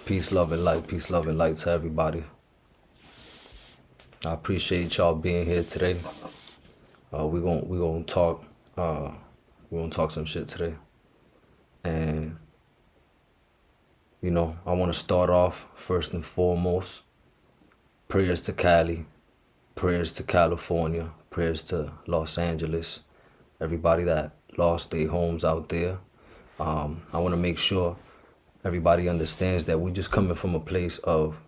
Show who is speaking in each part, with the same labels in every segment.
Speaker 1: Peace, love, and light. Peace, love, and light to everybody. I appreciate y'all being here today. We gonna talk. We're gonna talk some shit today, and I want to start off first and foremost. Prayers to Cali, prayers to California, prayers to Los Angeles, everybody that lost their homes out there. I want to make sure everybody understands that we're just coming from a place of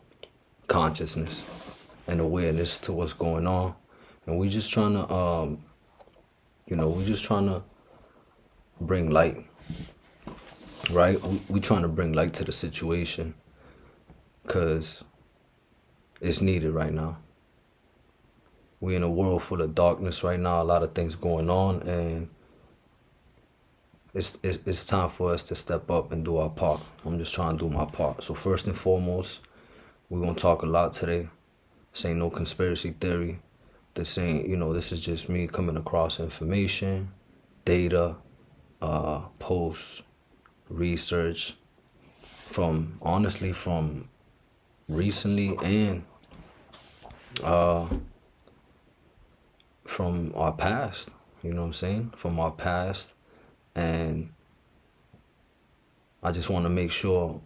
Speaker 1: consciousness and awareness to what's going on, and we're just trying to, bring light, right? We're trying to bring light to the situation, because it's needed right now. We're in a world full of darkness right now, a lot of things going on, and it's time for us to step up and do our part. I'm just trying to do my part. So first and foremost, we're going to talk a lot today. This ain't no conspiracy theory. This is just me coming across information, data, posts, research from recently and from our past, from our past. And I just want to make sure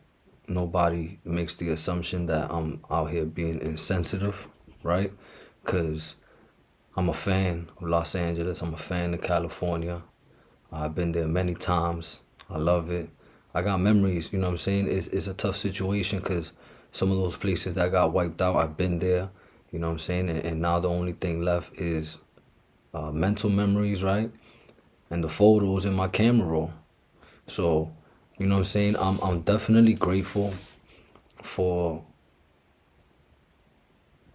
Speaker 1: nobody makes the assumption that I'm out here being insensitive, right? Because I'm a fan of Los Angeles. I'm a fan of California. I've been there many times. I love it. I got memories, It's a tough situation because some of those places that got wiped out, I've been there, And now the only thing left is mental memories, right? And the photos in my camera roll. So, I'm definitely grateful for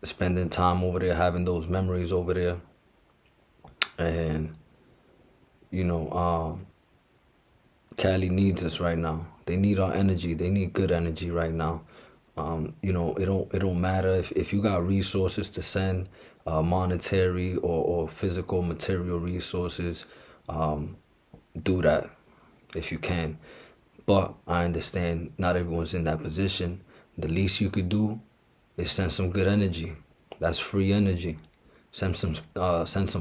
Speaker 1: spending time over there, having those memories over there. And, Cali needs us right now. They need our energy. They need good energy right now. It don't matter if you got resources to send, monetary or physical material resources. Do that if you can. But I understand not everyone's in that position. The least you could do is send some good energy. That's free energy. Send some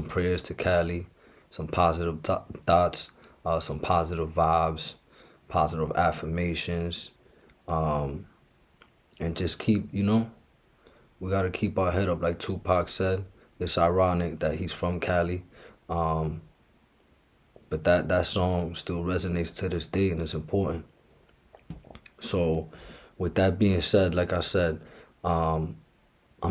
Speaker 1: prayers to Cali, some positive thoughts, some positive vibes, positive affirmations, and just keep, we gotta keep our head up, like Tupac said. It's ironic that he's from Cali. But that song still resonates to this day, and it's important. So with that being said, like I said, I'm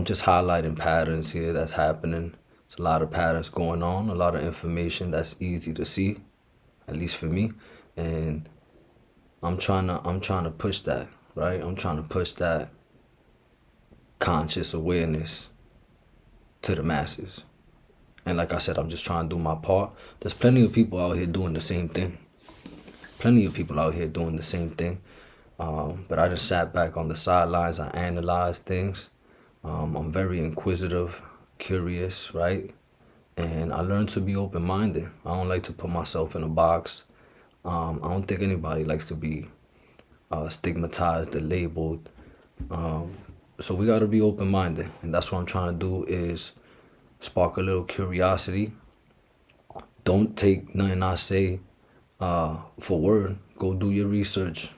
Speaker 1: just highlighting patterns here that's happening. There's a lot of patterns going on, a lot of information that's easy to see, at least for me. And I'm trying to push that, right? I'm trying to push that conscious awareness to the masses. And like I said, I'm just trying to do my part. There's plenty of people out here doing the same thing. But I just sat back on the sidelines. I analyzed things. I'm very inquisitive, curious, right? And I learned to be open-minded. I don't like to put myself in a box. I don't think anybody likes to be stigmatized or labeled. So we got to be open-minded. And that's what I'm trying to do, is spark a little curiosity. Don't take nothing I say for word. Go do your research.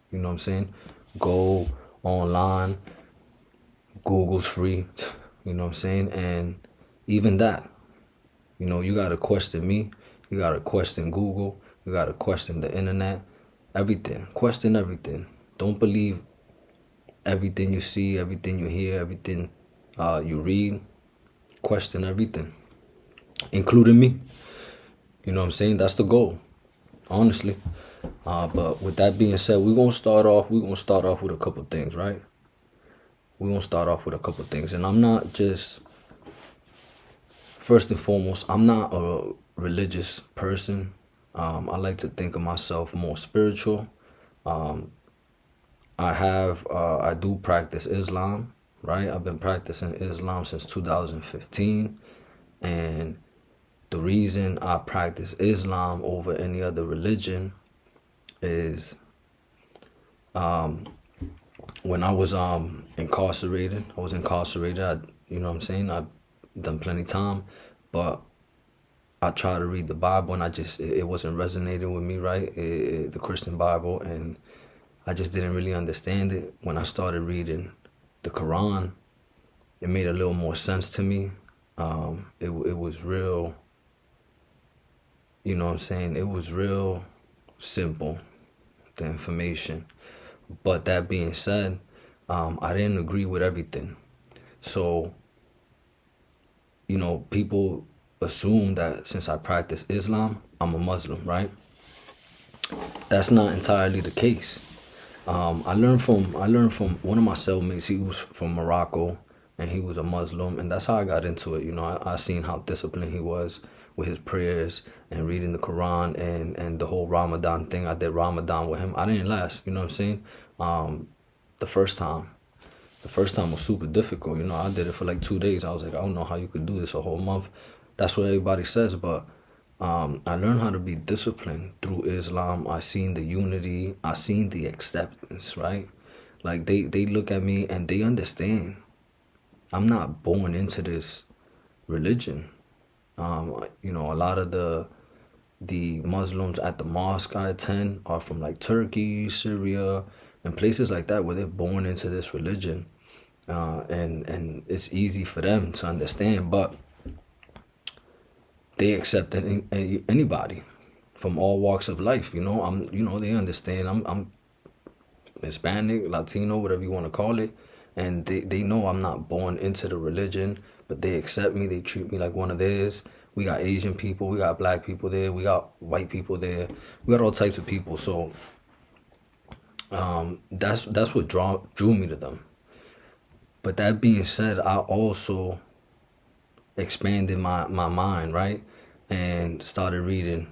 Speaker 1: You know what I'm saying? Go online. Google's free. You know what I'm saying? And even that, you got to question me. You got to question Google. You got to question the internet. Everything. Question everything. Don't believe everything you see, everything you hear, everything you read. Question everything, including me. You know what I'm saying? That's the goal, honestly. But with that being said, we're gonna start off with a couple things, right? And I'm not just, first and foremost, I'm not a religious person. I like to think of myself more spiritual. I do practice Islam. Right? I've been practicing Islam since 2015, and the reason I practice Islam over any other religion is When I was incarcerated, you know what I'm saying? I've done plenty time, but I tried to read the Bible and it wasn't resonating with me, right? The Christian Bible, and I just didn't really understand it. When I started reading the Quran, it made a little more sense to me. It was real, you know what I'm saying? It was real simple, the information. But that being said, I didn't agree with everything. So, you know, people assume that since I practice Islam, I'm a Muslim, right? That's not entirely the case. I learned from one of my cellmates. He was from Morocco, and he was a Muslim, and that's how I got into it. You know, I seen how disciplined he was with his prayers and reading the Quran and the whole Ramadan thing. I did Ramadan with him. I didn't last. You know what I'm saying? The first time was super difficult. You know, I did it for like 2 days. I was like, I don't know how you could do this a whole month. That's what everybody says, but I learned how to be disciplined through Islam. I seen the unity. I seen the acceptance, right? Like they look at me and they understand. I'm not born into this religion. You know, a lot of the Muslims at the mosque I attend are from like Turkey, Syria, and places like that where they're born into this religion, and it's easy for them to understand. But they accept anybody from all walks of life. You know, they understand. I'm Hispanic, Latino, whatever you want to call it, and they know I'm not born into the religion, but they accept me. They treat me like one of theirs. We got Asian people, we got black people there, we got white people there, we got all types of people. So that's what drew me to them. But that being said, I also expanded my mind, right? And started reading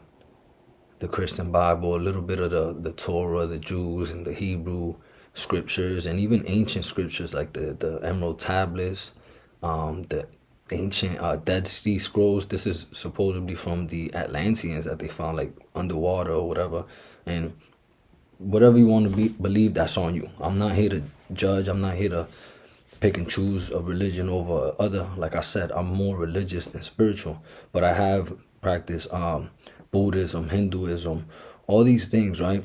Speaker 1: the Christian Bible, a little bit of the Torah, the Jews, and the Hebrew scriptures, and even ancient scriptures like the Emerald Tablets, the ancient Dead Sea Scrolls. This is supposedly from the Atlanteans that they found like underwater or whatever. And whatever you want to believe, that's on you. I'm not here to judge. I'm not here to pick and choose a religion over other. Like I said, I'm more religious than spiritual, but I have practiced Buddhism, Hinduism, all these things, right?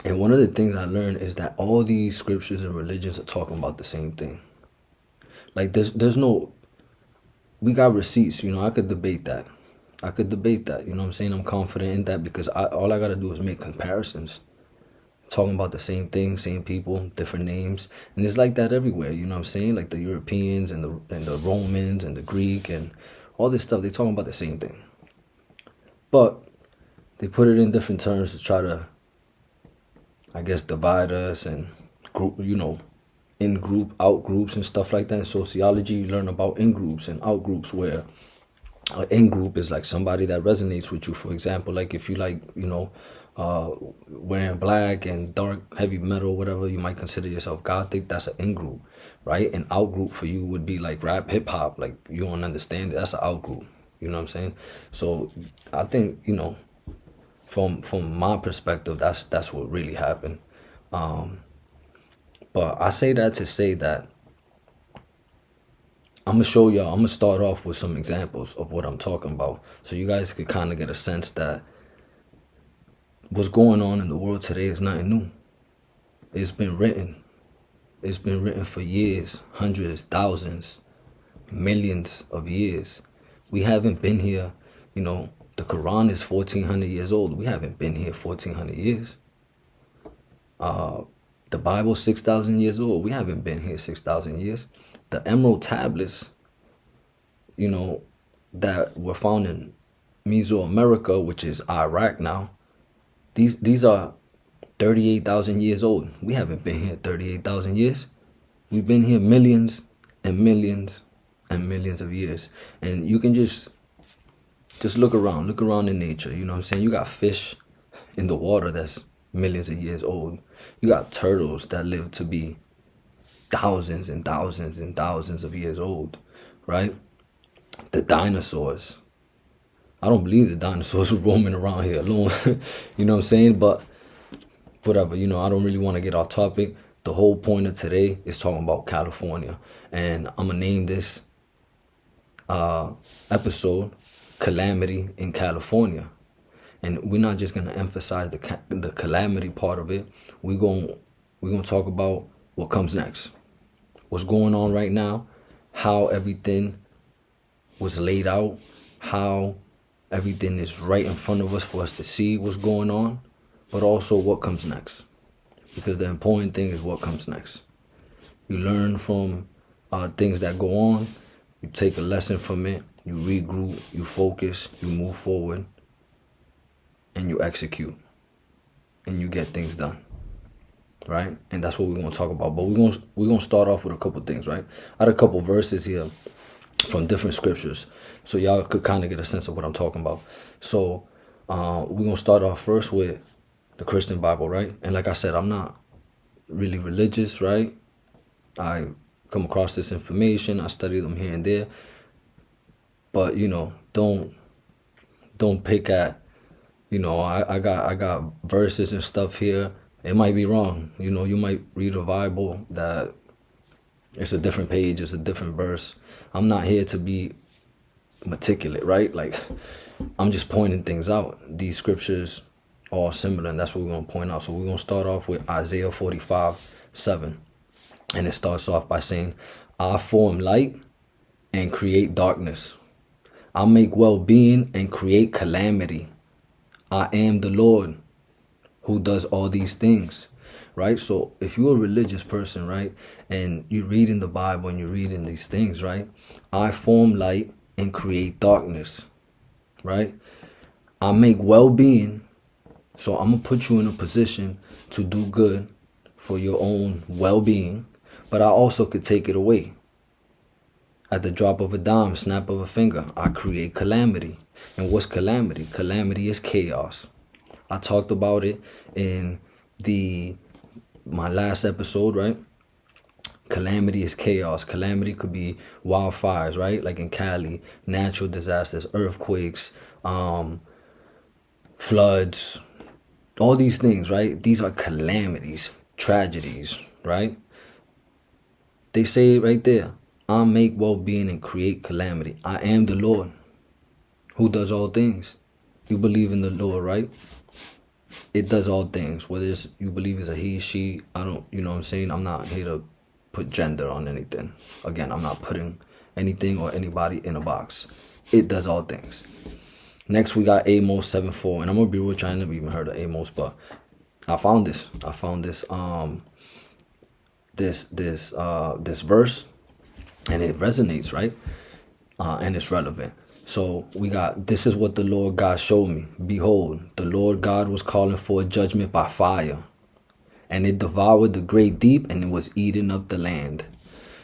Speaker 1: And one of the things I learned is that all these scriptures and religions are talking about the same thing. Like there's no, we got receipts, you know, I could debate that. You know what I'm saying? I'm confident in that because all I got to do is make comparisons. Talking about the same thing, same people, different names. And it's like that everywhere, you know what I'm saying? Like the Europeans and the Romans and the Greek and all this stuff, they talking about the same thing. But they put it in different terms to try to, I guess, divide us and group, you know, in group, out groups and stuff like that. In sociology, you learn about in groups and out groups, where an in group is like somebody that resonates with you. For example, like if you like, you know, wearing black and dark heavy metal, whatever, you might consider yourself gothic. That's an in group, right? An out group for you would be like rap, hip hop. Like you don't understand it. That's an out group. You know what I'm saying? So I think, you know, from my perspective, that's what really happened. But I say that to say that I'm gonna start off with some examples of what I'm talking about, so you guys could kind of get a sense that what's going on in the world today is nothing new. It's been written. It's been written for years, hundreds, thousands, millions of years. We haven't been here, you know, the Quran is 1,400 years old. We haven't been here 1,400 years. The Bible 6,000 years old. We haven't been here 6,000 years. The Emerald Tablets, you know, that were found in Mesoamerica, which is Iraq now, these are 38,000 years old. We haven't been here 38,000 years. We've been here millions and millions and millions of years. And you can just look around in nature. You know what I'm saying? You got fish in the water that's millions of years old. You got turtles that live to be thousands and thousands and thousands of years old, right? The dinosaurs. I don't believe the dinosaurs were roaming around here alone. You know what I'm saying? But whatever, I don't really want to get off topic. The whole point of today is talking about California. And I'm going to name this episode Calamity in California. And we're not just going to emphasize the calamity part of it. We're going to talk about what comes next. What's going on right now, how everything was laid out, how everything is right in front of us for us to see what's going on, but also what comes next. Because the important thing is what comes next. You learn from things that go on, you take a lesson from it, you regroup, you focus, you move forward, and you execute, and you get things done, right? And that's what we're going to talk about. But we're going to start off with a couple things, right? I had a couple verses here from different scriptures, so y'all could kind of get a sense of what I'm talking about. So we're going to start off first with the Christian Bible, right? And like I said, I'm not really religious, right? I come across this information, I study them here and there, but don't pick at, I got verses and stuff here. It might be wrong. You might read a Bible that it's a different page, it's a different verse. I'm not here to be meticulous, right? Like, I'm just pointing things out. These scriptures are all similar, and that's what we're going to point out. So we're going to start off with Isaiah 45:7. And it starts off by saying, I form light and create darkness. I make well-being and create calamity. I am the Lord who does all these things, right? So if you're a religious person, right, and you're reading the Bible and you're reading these things, right, I form light and create darkness, right? I make well-being, so I'm going to put you in a position to do good for your own well-being, but I also could take it away. At the drop of a dime, snap of a finger, I create calamity. And what's calamity? Calamity is chaos. I talked about it in my last episode, right? Calamity is chaos. Calamity could be wildfires, right? Like in Cali, natural disasters, earthquakes, floods, all these things, right? These are calamities, tragedies, right? They say it right there. I make well-being and create calamity. I am the Lord who does all things. You believe in the Lord, right? It does all things. Whether it's you believe it's a he, she, I don't, you know what I'm saying? I'm not here to put gender on anything. Again, I'm not putting anything or anybody in a box. It does all things. Next, we got Amos 7:4. And I'm going to be real with you, I never even heard of Amos, but I found this verse, and it resonates, right? And it's relevant. So we got, this is what the Lord God showed me. Behold, the Lord God was calling for a judgment by fire, and it devoured the great deep, and it was eating up the land.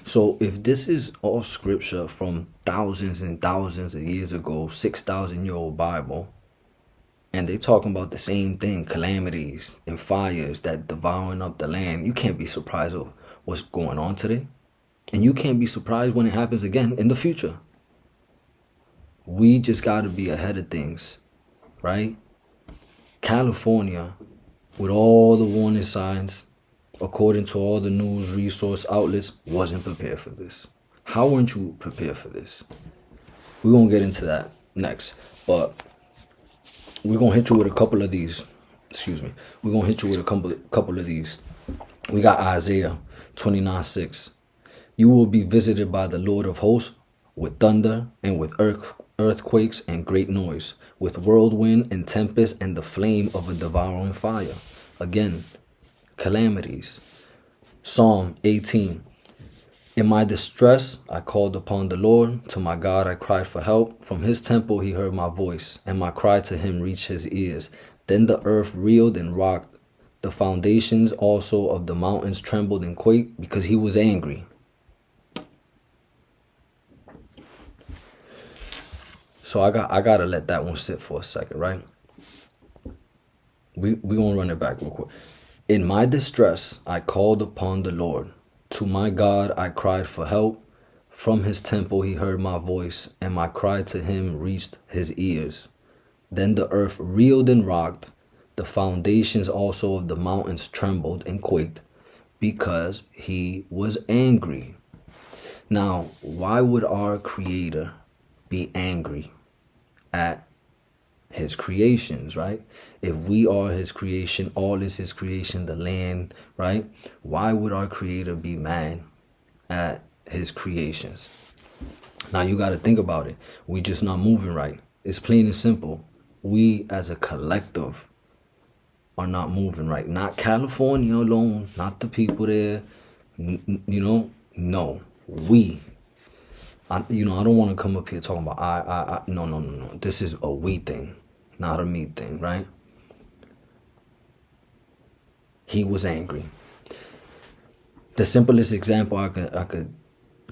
Speaker 1: So if this is all scripture from thousands and thousands of years ago, 6,000-year-old Bible, and they talking about the same thing, calamities and fires that devouring up the land, you can't be surprised of what's going on today. And you can't be surprised when it happens again in the future. We just got to be ahead of things, right? California, with all the warning signs, according to all the news resource outlets, wasn't prepared for this. How weren't you prepared for this? We're going to get into that next. But we're going to hit you with a couple of these. We're going to hit you with a couple of these. We got Isaiah 29:6. You will be visited by the Lord of hosts with thunder and with earthquakes and great noise, with whirlwind and tempest and the flame of a devouring fire. Again, calamities. Psalm 18. In my distress, I called upon the Lord. To my God, I cried for help. From his temple, he heard my voice, and my cry to him reached his ears. Then the earth reeled and rocked. The foundations also of the mountains trembled and quaked because he was angry. So I gotta let that one sit for a second, right? We gonna run it back real quick. In my distress, I called upon the Lord. To my God, I cried for help. From his temple, he heard my voice, and my cry to him reached his ears. Then the earth reeled and rocked. The foundations also of the mountains trembled and quaked because he was angry. Now, why would our Creator be angry at his creations, right? If we are his creation, all is his creation, the land, right? Why would our Creator be mad at his creations? Now you got to think about it. We just not moving right. It's plain and simple. We as a collective are not moving right. Not California alone, not the people there, no. We. I don't want to come up here talking about I. No. This is a we thing, not a me thing, right? He was angry. The simplest example I could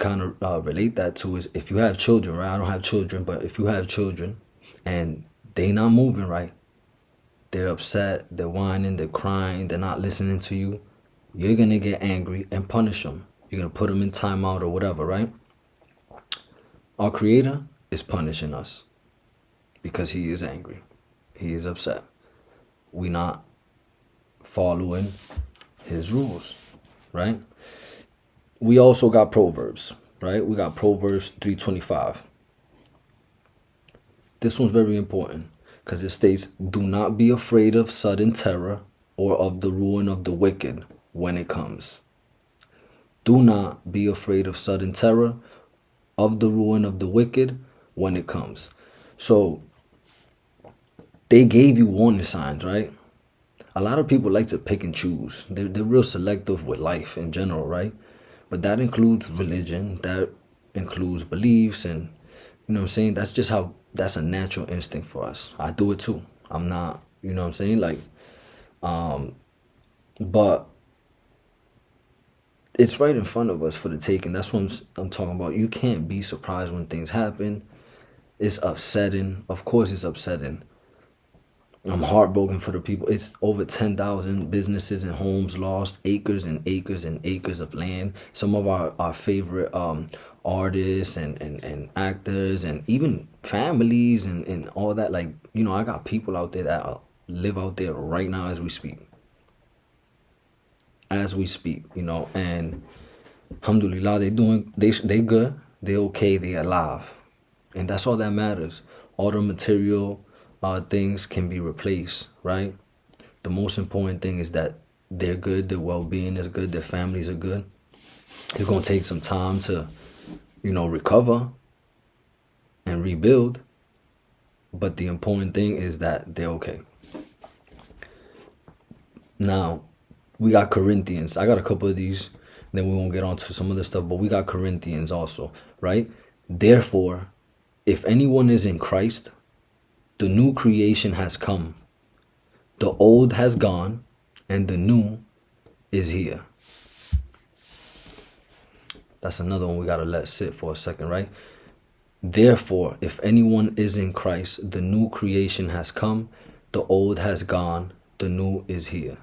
Speaker 1: kind of relate that to is if you have children, right? I don't have children, but if you have children and they not moving right, they're upset, they're whining, they're crying, they're not listening to you, you're going to get angry and punish them. You're going to put them in timeout or whatever, right? Our Creator is punishing us because he is angry. He is upset. We not following his rules, right? We also got Proverbs, right? We got Proverbs 3:25. This one's very important because it states, do not be afraid of sudden terror or of the ruin of the wicked when it comes. Do not be afraid of sudden terror of the ruin of the wicked when it comes. So they gave you warning signs, right? A lot of people like to pick and choose. They're real selective with life in general, right? But that includes religion, that includes beliefs, and you know what I'm saying? That's just how, that's a natural instinct for us. I do it too. I'm not, you know what I'm saying? Like, but it's right in front of us for the taking. That's what I'm talking about. You can't be surprised when things happen. It's upsetting. Of course it's upsetting. I'm heartbroken for the people. It's over 10,000 businesses and homes lost, acres and acres and acres of land. Some of our favorite artists and actors and even families and all that. Like, I got people out there that live out there right now as we speak. And alhamdulillah, they good, they okay, they alive. And that's all that matters. All the material things can be replaced, right? The most important thing is that they're good, their well-being is good, their families are good. It's going to take some time to, recover and rebuild. But the important thing is that they're okay. Now, we got Corinthians. I got a couple of these, then we won't get on to some other stuff, but we got Corinthians also, right? Therefore, if anyone is in Christ, the new creation has come. The old has gone, and the new is here. That's another one we got to let sit for a second, right? Therefore, if anyone is in Christ, the new creation has come. The old has gone, the new is here.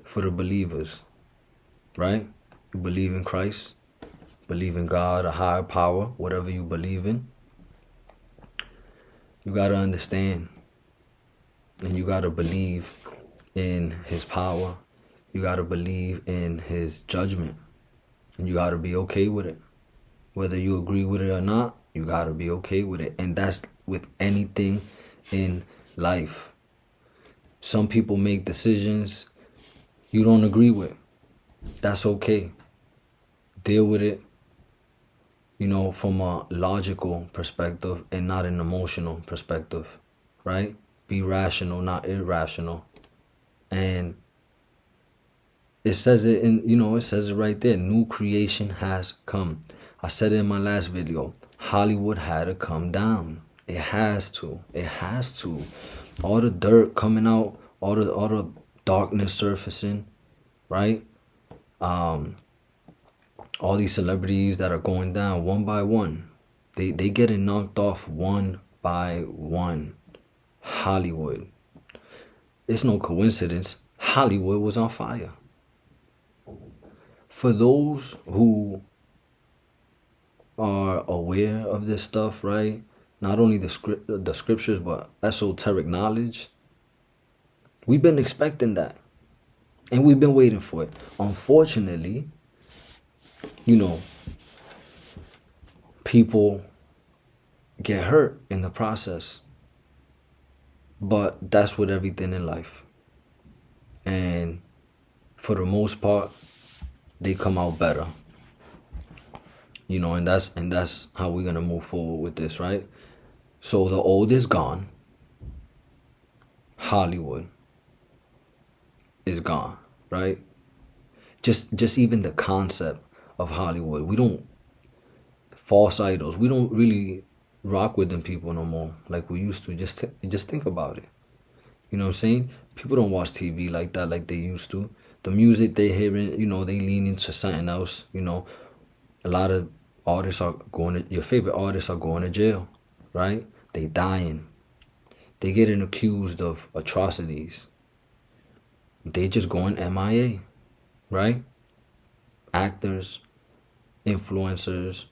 Speaker 1: For the believers, right? You believe in Christ, believe in God, a higher power, whatever you believe in. You got to understand, and you got to believe in his power. You got to believe in his judgment, and you got to be okay with it. Whether you agree with it or not, you got to be okay with it. And that's with anything in life. Some people make decisions you don't agree with. That's okay. Deal with it, from a logical perspective and not an emotional perspective, right? Be rational, not irrational. And it says it it says it right there. New creation has come. I said it in my last video. Hollywood had to come down. It has to. It has to. All the dirt coming out, all the darkness surfacing, right? All these celebrities that are going down one by one, they getting knocked off one by one. Hollywood. It's no coincidence. Hollywood was on fire. For those who are aware of this stuff, right? not only the scriptures, but esoteric knowledge. We've been expecting that, and we've been waiting for it. Unfortunately, people get hurt in the process, but that's with everything in life. And for the most part, they come out better. And that's how we're gonna move forward with this, right? So the old is gone. Hollywood is gone, right? Just even the concept of Hollywood. We don't false idols. We don't really rock with them people no more like we used to. Just think about it. You know what I'm saying? People don't watch TV like that like they used to. The music they hearing, they lean into something else. A lot of artists are your favorite artists are going to jail, right? They dying. They getting accused of atrocities. They just going MIA, right? Actors, influencers,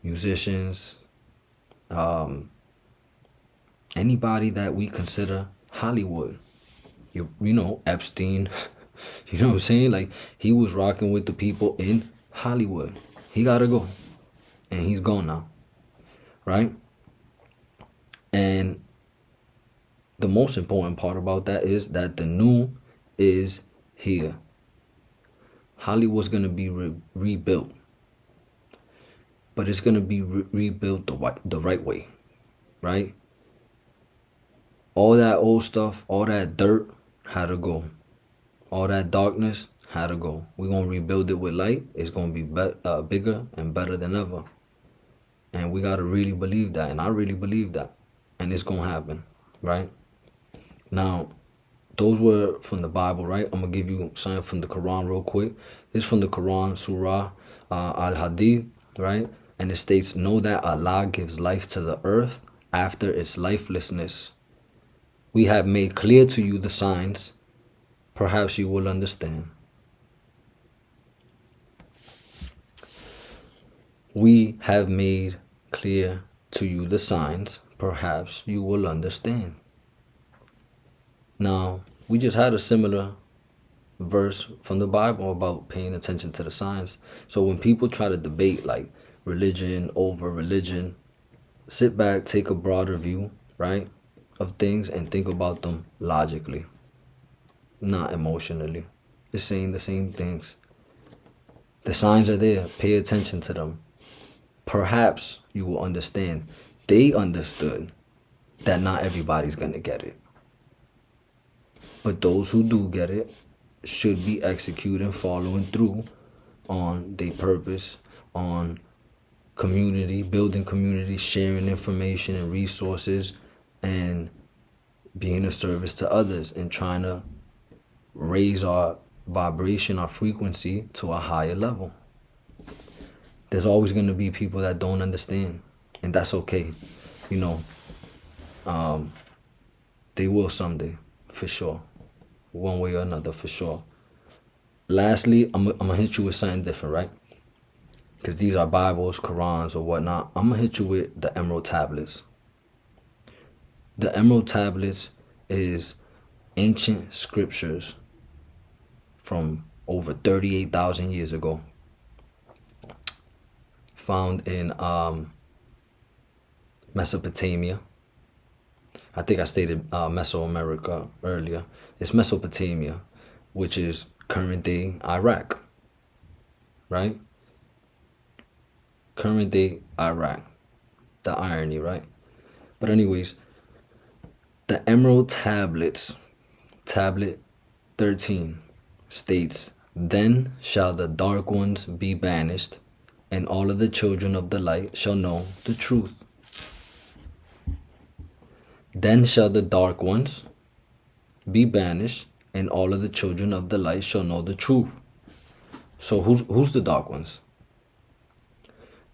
Speaker 1: musicians, anybody that we consider Hollywood. Epstein. You know what I'm saying? Like, he was rocking with the people in Hollywood. He gotta go. And he's gone now. Right? And the most important part about that is that the new is here. Hollywood's gonna be rebuilt. But it's gonna be rebuilt the right way. Right? All that old stuff, all that dirt had to go. All that darkness had to go. We're going to rebuild it with light. It's going to be bigger and better than ever. And we got to really believe that. And I really believe that. And it's going to happen, right? Now, those were from the Bible, right? I'm going to give you something from the Quran real quick. This is from the Quran, Surah Al-Hadid, right? And it states, know that Allah gives life to the earth after its lifelessness. We have made clear to you the signs. Perhaps you will understand. We have made clear to you the signs. Perhaps you will understand. Now, we just had a similar verse from the Bible about paying attention to the signs. So when people try to debate like religion over religion, sit back, take a broader view, right, of things and think about them logically, not emotionally. It's saying the same things. The signs are there. Pay attention to them. Perhaps you will understand. They understood that not everybody's going to get it. But those who do get it should be executing, following through on their purpose, on community, building community, sharing information and resources, and being a service to others and trying to raise our vibration, our frequency to a higher level. There's always going to be people that don't understand, and that's okay. They will someday, for sure. One way or another, for sure. Lastly, I'm going to hit you with something different, right? Because these are Bibles, Qurans, or whatnot. I'm going to hit you with the Emerald Tablets. The Emerald Tablets is ancient scriptures from over 38,000 years ago, found in Mesopotamia. I think I stated Mesoamerica earlier. It's Mesopotamia, which is current day Iraq, right? Current day Iraq. The irony, right? But anyways, the Emerald Tablets, Tablet 13, states, then shall the dark ones be banished, and all of the children of the light shall know the truth. Then shall the dark ones be banished, and all of the children of the light shall know the truth. So who's the dark ones?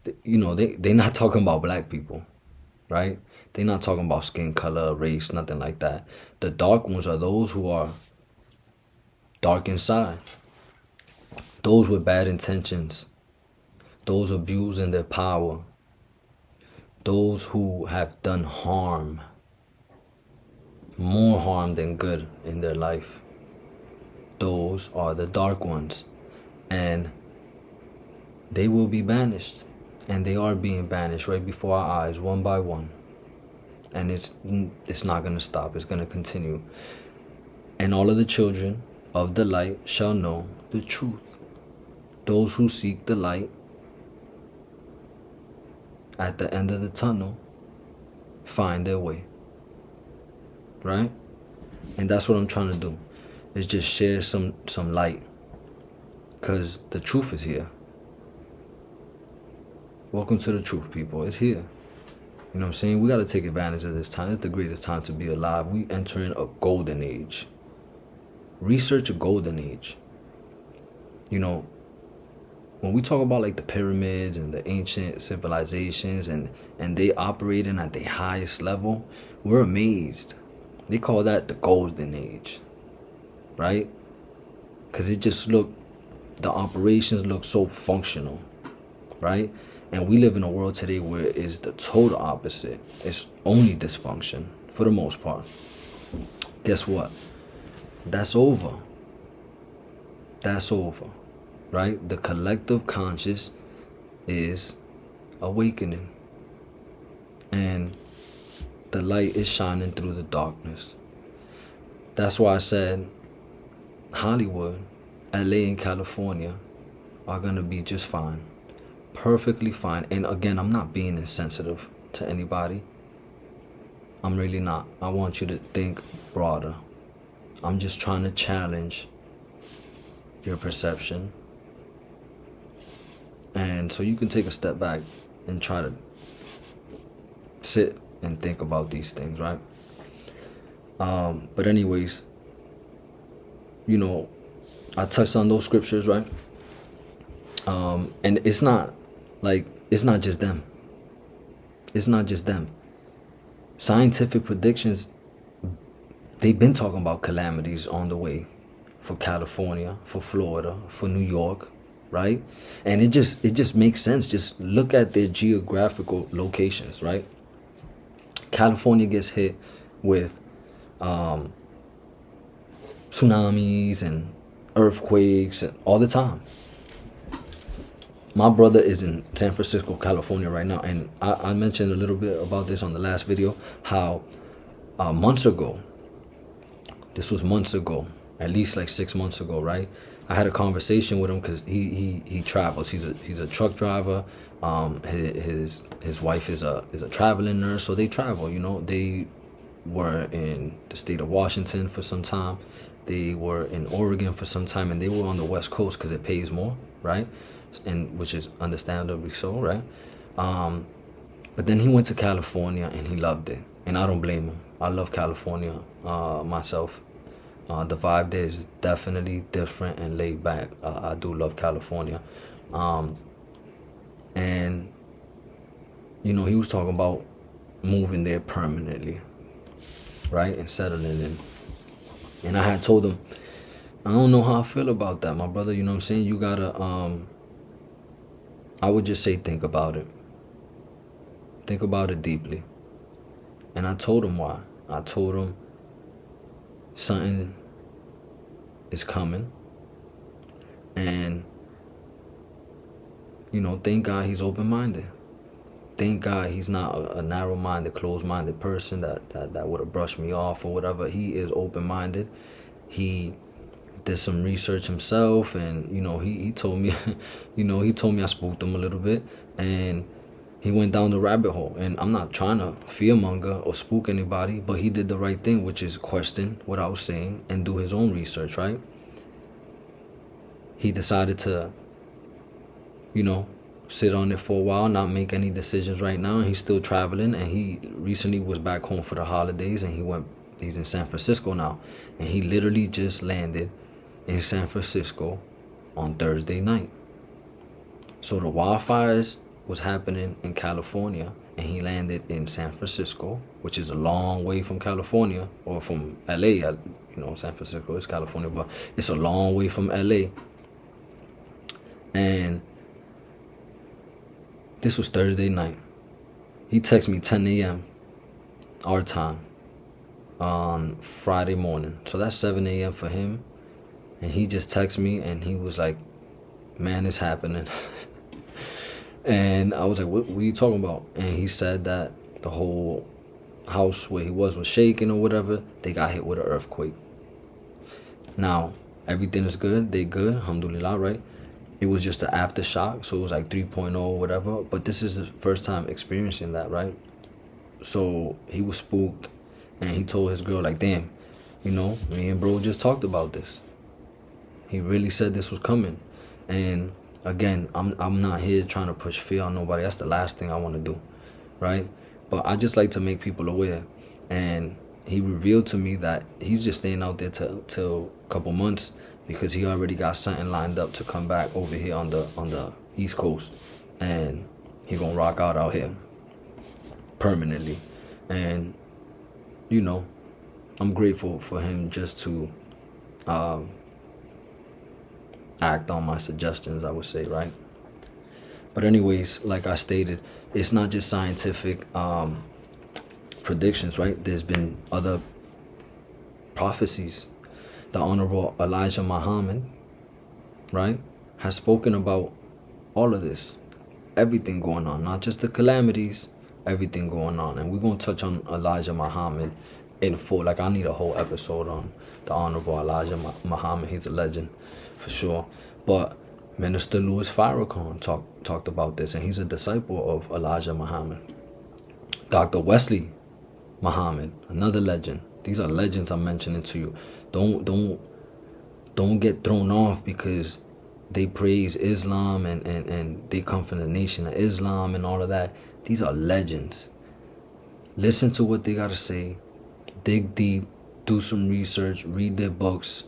Speaker 1: They're not talking about black people, right? They're not talking about skin color, race, nothing like that. The dark ones are those who are dark inside. Those with bad intentions. Those abusing their power. those who have done harm, more harm than good in their life, those are the dark ones, and they will be banished, and they are being banished right before our eyes, one by one. And it's not going to stop. It's going to continue. And all of the children of the light shall know the truth. Those who seek the light at the end of the tunnel find their way. Right? And that's what I'm trying to do, is just share some light, because the truth is here. Welcome to the truth, people. It's here. You know what I'm saying? We got to take advantage of this time. It's the greatest time to be alive. We entering a golden age. Research a golden age. You know, when we talk about like the pyramids and the ancient civilizations and they operating at the highest level, we're amazed. They call that the golden age, right? Because the operations look so functional, right? And we live in a world today where it is the total opposite. It's only dysfunction for the most part. Guess what? That's over. That's over, right? The collective conscious is awakening. And the light is shining through the darkness. That's why I said Hollywood, LA, and California are going to be just fine. Perfectly fine. And again, I'm not being insensitive to anybody. I'm really not. I want you to think broader. I'm just trying to challenge your perception. And so you can take a step back and try to sit and think about these things, right? But anyways, you know, I touched on those scriptures, right? And it's not just them. It's not just them. Scientific predictions, they've been talking about calamities on the way for California, for Florida, for New York, right? And it just makes sense. Just look at their geographical locations, right? California gets hit with tsunamis and earthquakes and all the time. My brother is in San Francisco, California right now, and I mentioned a little bit about this on the last video, how months ago, this was months ago, at least like 6 months ago, right? I had a conversation with him because he travels. He's a truck driver. His wife is a traveling nurse, so they travel. You know, they were in the state of Washington for some time. They were in Oregon for some time, and they were on the West Coast because it pays more, right? And which is understandably so, right? But then he went to California and he loved it, and I don't blame him. I love California myself. The vibe there is definitely different and laid back. I do love California. And you know, he was talking about moving there permanently, right, and settling in. And I had told him, I don't know how I feel about that, my brother. You know what I'm saying? You gotta I would just say think about it. Think about it deeply. And I told him why. I told him something is coming. And, you know, thank God he's open-minded. Thank God he's not a narrow-minded, closed-minded person that would have brushed me off or whatever. He is open-minded. He did some research himself, and you know, he told me he told me I spooked him a little bit, and he went down the rabbit hole. And I'm not trying to fearmonger or spook anybody, but he did the right thing, which is question what I was saying and do his own research, right? He decided to, you know, sit on it for a while, not make any decisions right now, and he's still traveling. And he recently was back home for the holidays, and he's in San Francisco now, and he literally just landed in San Francisco on Thursday night. So the wildfires was happening in California, and he landed in San Francisco, which is a long way from California, or from LA. You know, San Francisco is California, but it's a long way from LA. And this was Thursday night. He texted me 10 a.m. our time on Friday morning. So that's 7 a.m. for him. And he just texted me and he was like, man, it's happening. And I was like, what are you talking about? And he said that the whole house where he was shaking or whatever. They got hit with an earthquake. Now, everything is good. They good. Alhamdulillah, right? It was just an aftershock. So it was like 3.0 or whatever. But this is the first time experiencing that, right? So he was spooked. And he told his girl, like, damn, me and bro just talked about this. He really said this was coming. And again, I'm not here trying to push fear on nobody. That's the last thing I want to do, right? But I just like to make people aware. And he revealed to me that he's just staying out there till a couple months because he already got something lined up to come back over here on the East Coast. And he gonna rock out here permanently. And I'm grateful for him just to act on my suggestions, I would say, right? But anyways, like I stated, it's not just scientific predictions, right? There's been other prophecies. The Honorable Elijah Muhammad, right, has spoken about all of this, everything going on, not just the calamities, everything going on. And we're going to touch on Elijah Muhammad in full. Like, I need a whole episode on the Honorable Elijah Muhammad. He's a legend for sure. But Minister Louis Farrakhan talked about this, and he's a disciple of Elijah Muhammad. Dr. Wesley Muhammad, another legend. These are legends I'm mentioning to you. Don't get thrown off because they praise Islam and they come from the nation of Islam and all of that. These are legends. Listen to what they got to say. Dig deep. Do some research. Read their books.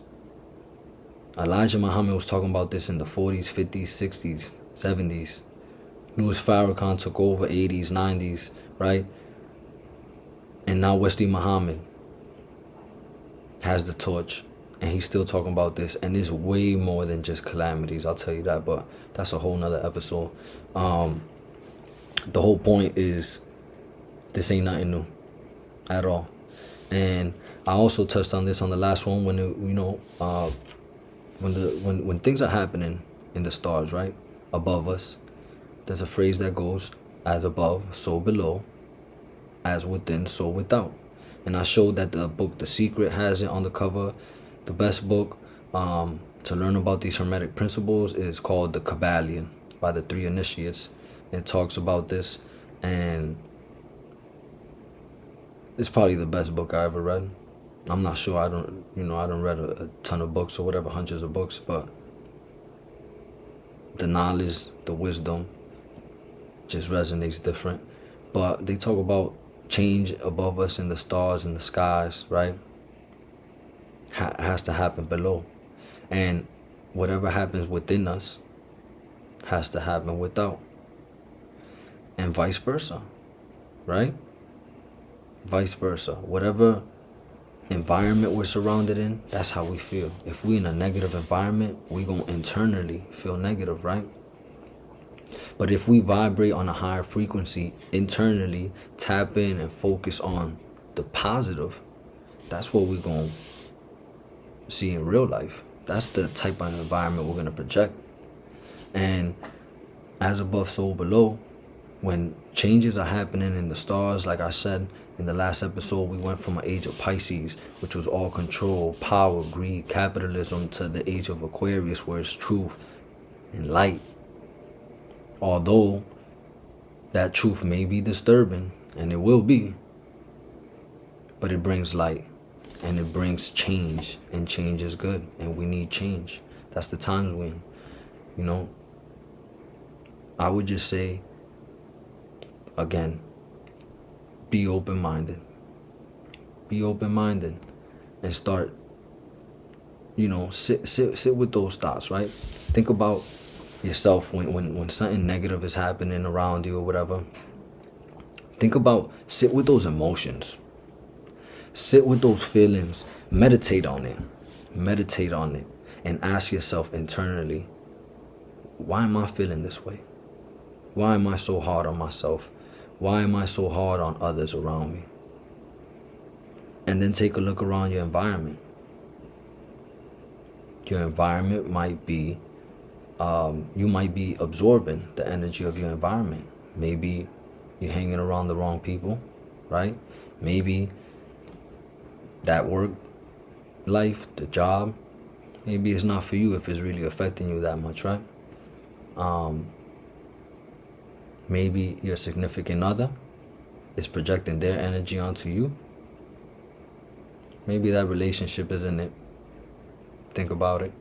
Speaker 1: Elijah Muhammad was talking about this in the 40s, 50s, 60s, 70s. Louis Farrakhan took over 80s, 90s, right? And now Wesley Muhammad has the torch. And he's still talking about this. And it's way more than just calamities, I'll tell you that. But that's a whole nother episode. The whole point is this ain't nothing new at all. And I also touched on this on the last one when when things are happening in the stars, right, above us, there's a phrase that goes, as above, so below, as within, so without. And I showed that the book The Secret has it on the cover. The best book to learn about these Hermetic principles is called The Kabbalion by the Three Initiates. It talks about this, and it's probably the best book I ever read. I'm not sure. I don't read a ton of books or whatever, hundreds of books, but the knowledge, the wisdom just resonates different. But they talk about change above us in the stars and the skies, right? Has to happen below. And whatever happens within us has to happen without. And vice versa, right? Vice versa. Whatever environment we're surrounded in, that's how we feel. If we in a negative environment, we gonna internally feel negative, right? But if we vibrate on a higher frequency internally, tap in and focus on the positive, that's what we're gonna see in real life. That's the type of environment we're gonna project. And as above, so below, when changes are happening in the stars, like I said in the last episode, we went from an age of Pisces, which was all control, power, greed, capitalism, to the age of Aquarius, where it's truth and light. Although that truth may be disturbing, and it will be, but it brings light and it brings change, and change is good, and we need change. That's the times we're in. I would just say, again, be open-minded. Be open-minded and start, sit with those thoughts, right? Think about yourself when something negative is happening around you or whatever. Sit with those emotions. Sit with those feelings. Meditate on it. And ask yourself internally, why am I feeling this way? Why am I so hard on myself? Why am I so hard on others around me? And then take a look around your environment. Your environment might be, you might be absorbing the energy of your environment. Maybe you're hanging around the wrong people, right? Maybe that work life, the job, maybe it's not for you if it's really affecting you that much, right? Maybe your significant other is projecting their energy onto you. Maybe that relationship isn't it. Think about it.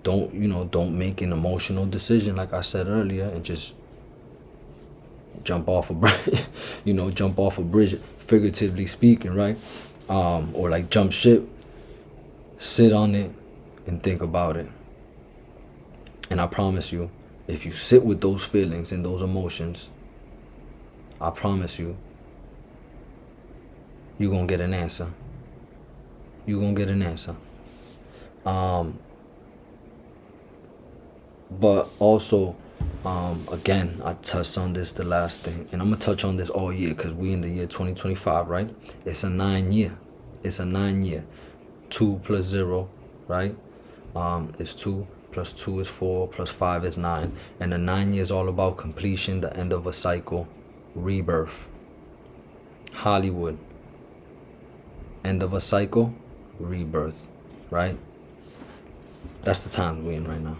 Speaker 1: Don't make an emotional decision like I said earlier and just jump off a bridge, jump off a bridge, figuratively speaking, right? Or like jump ship. Sit on it and think about it. And I promise you, if you sit with those feelings and those emotions, I promise you, you're going to get an answer. You're going to get an answer. But also, again, I touched on this the last thing, and I'm going to touch on this all year because we in the year 2025, right? It's a 9 year. It's a 9 year. 2 plus 0, right? It's 2 plus 2 is 4 plus 5 is 9. And the 9 years all about completion, the end of a cycle, rebirth. Hollywood. End of a cycle, rebirth, right? That's the time we're in right now.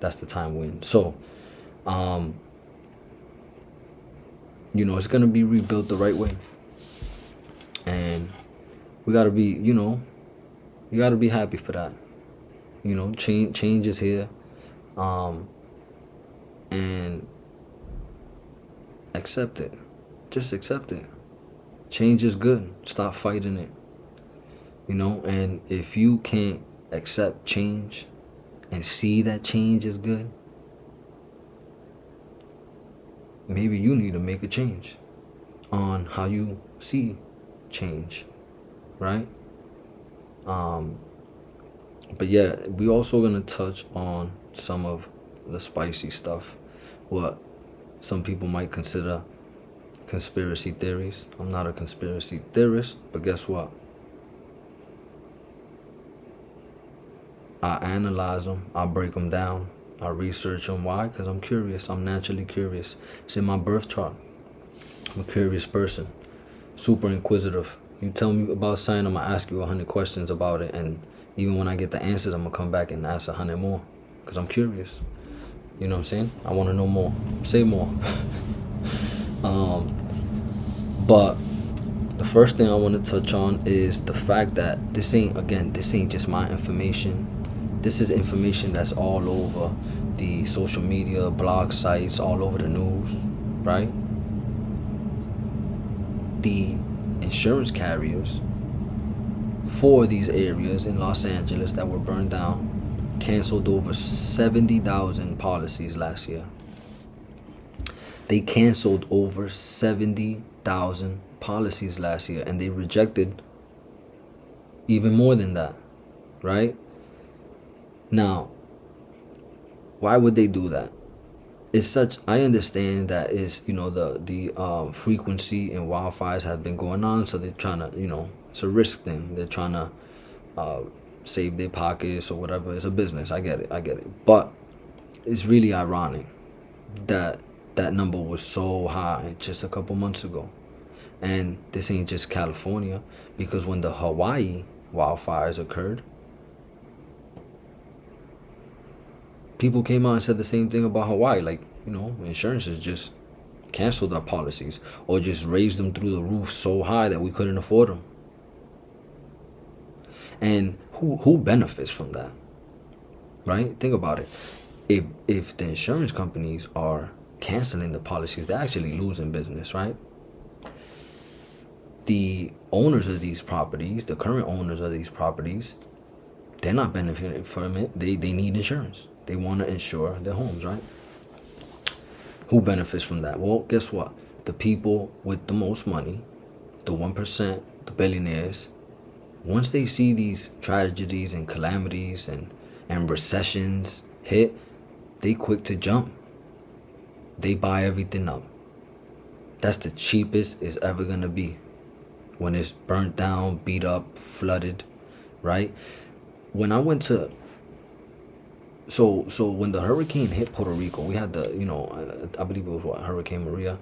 Speaker 1: That's the time we're in. So, it's going to be rebuilt the right way. And we got to be, you got to be happy for that. Change is here. And accept it. Just accept it. Change is good. Stop fighting it. And if you can't accept change and see that change is good, maybe you need to make a change on how you see change, right? But yeah, we also gonna touch on some of the spicy stuff, what some people might consider conspiracy theories. I'm not a conspiracy theorist, but guess what? I analyze them, I break them down, I research them. Why? Because I'm curious. I'm naturally curious. It's in my birth chart. I'm a curious person, super inquisitive. You tell me about something, I'm gonna ask you 100 questions about it, and even when I get the answers, I'm gonna come back and ask 100 more, because I'm curious. You know what I'm saying? I want to know more. Say more. But the first thing I want to touch on is the fact that this ain't just my information. This is information that's all over the social media, blog sites, all over the news, right? The insurance carriers for these areas in Los Angeles that were burned down canceled over 70,000 policies last year. They canceled over 70,000 policies last year, and they rejected even more than that, right? Now, why would they do that? I understand that it's, the frequency in wildfires have been going on, so they're trying to, it's a risk thing. They're trying to save their pockets or whatever. It's a business. I get it. But it's really ironic that that number was so high just a couple months ago. And this ain't just California, because when the Hawaii wildfires occurred, people came out and said the same thing about Hawaii. Like, insurances just canceled our policies or just raised them through the roof so high that we couldn't afford them. And who benefits from that? Right? Think about it. If the insurance companies are canceling the policies, they're actually losing business, right? The owners of these properties, the current owners of these properties, they're not benefiting from it. They need insurance. They want to insure their homes, right? Who benefits from that? Well, guess what? The people with the most money, the 1%, the billionaires, once they see these tragedies and calamities and recessions hit, they quick to jump. They buy everything up. That's the cheapest it's ever gonna be. When it's burnt down, beat up, flooded, right? When I went to so when the hurricane hit Puerto Rico, we had I believe it was Hurricane Maria,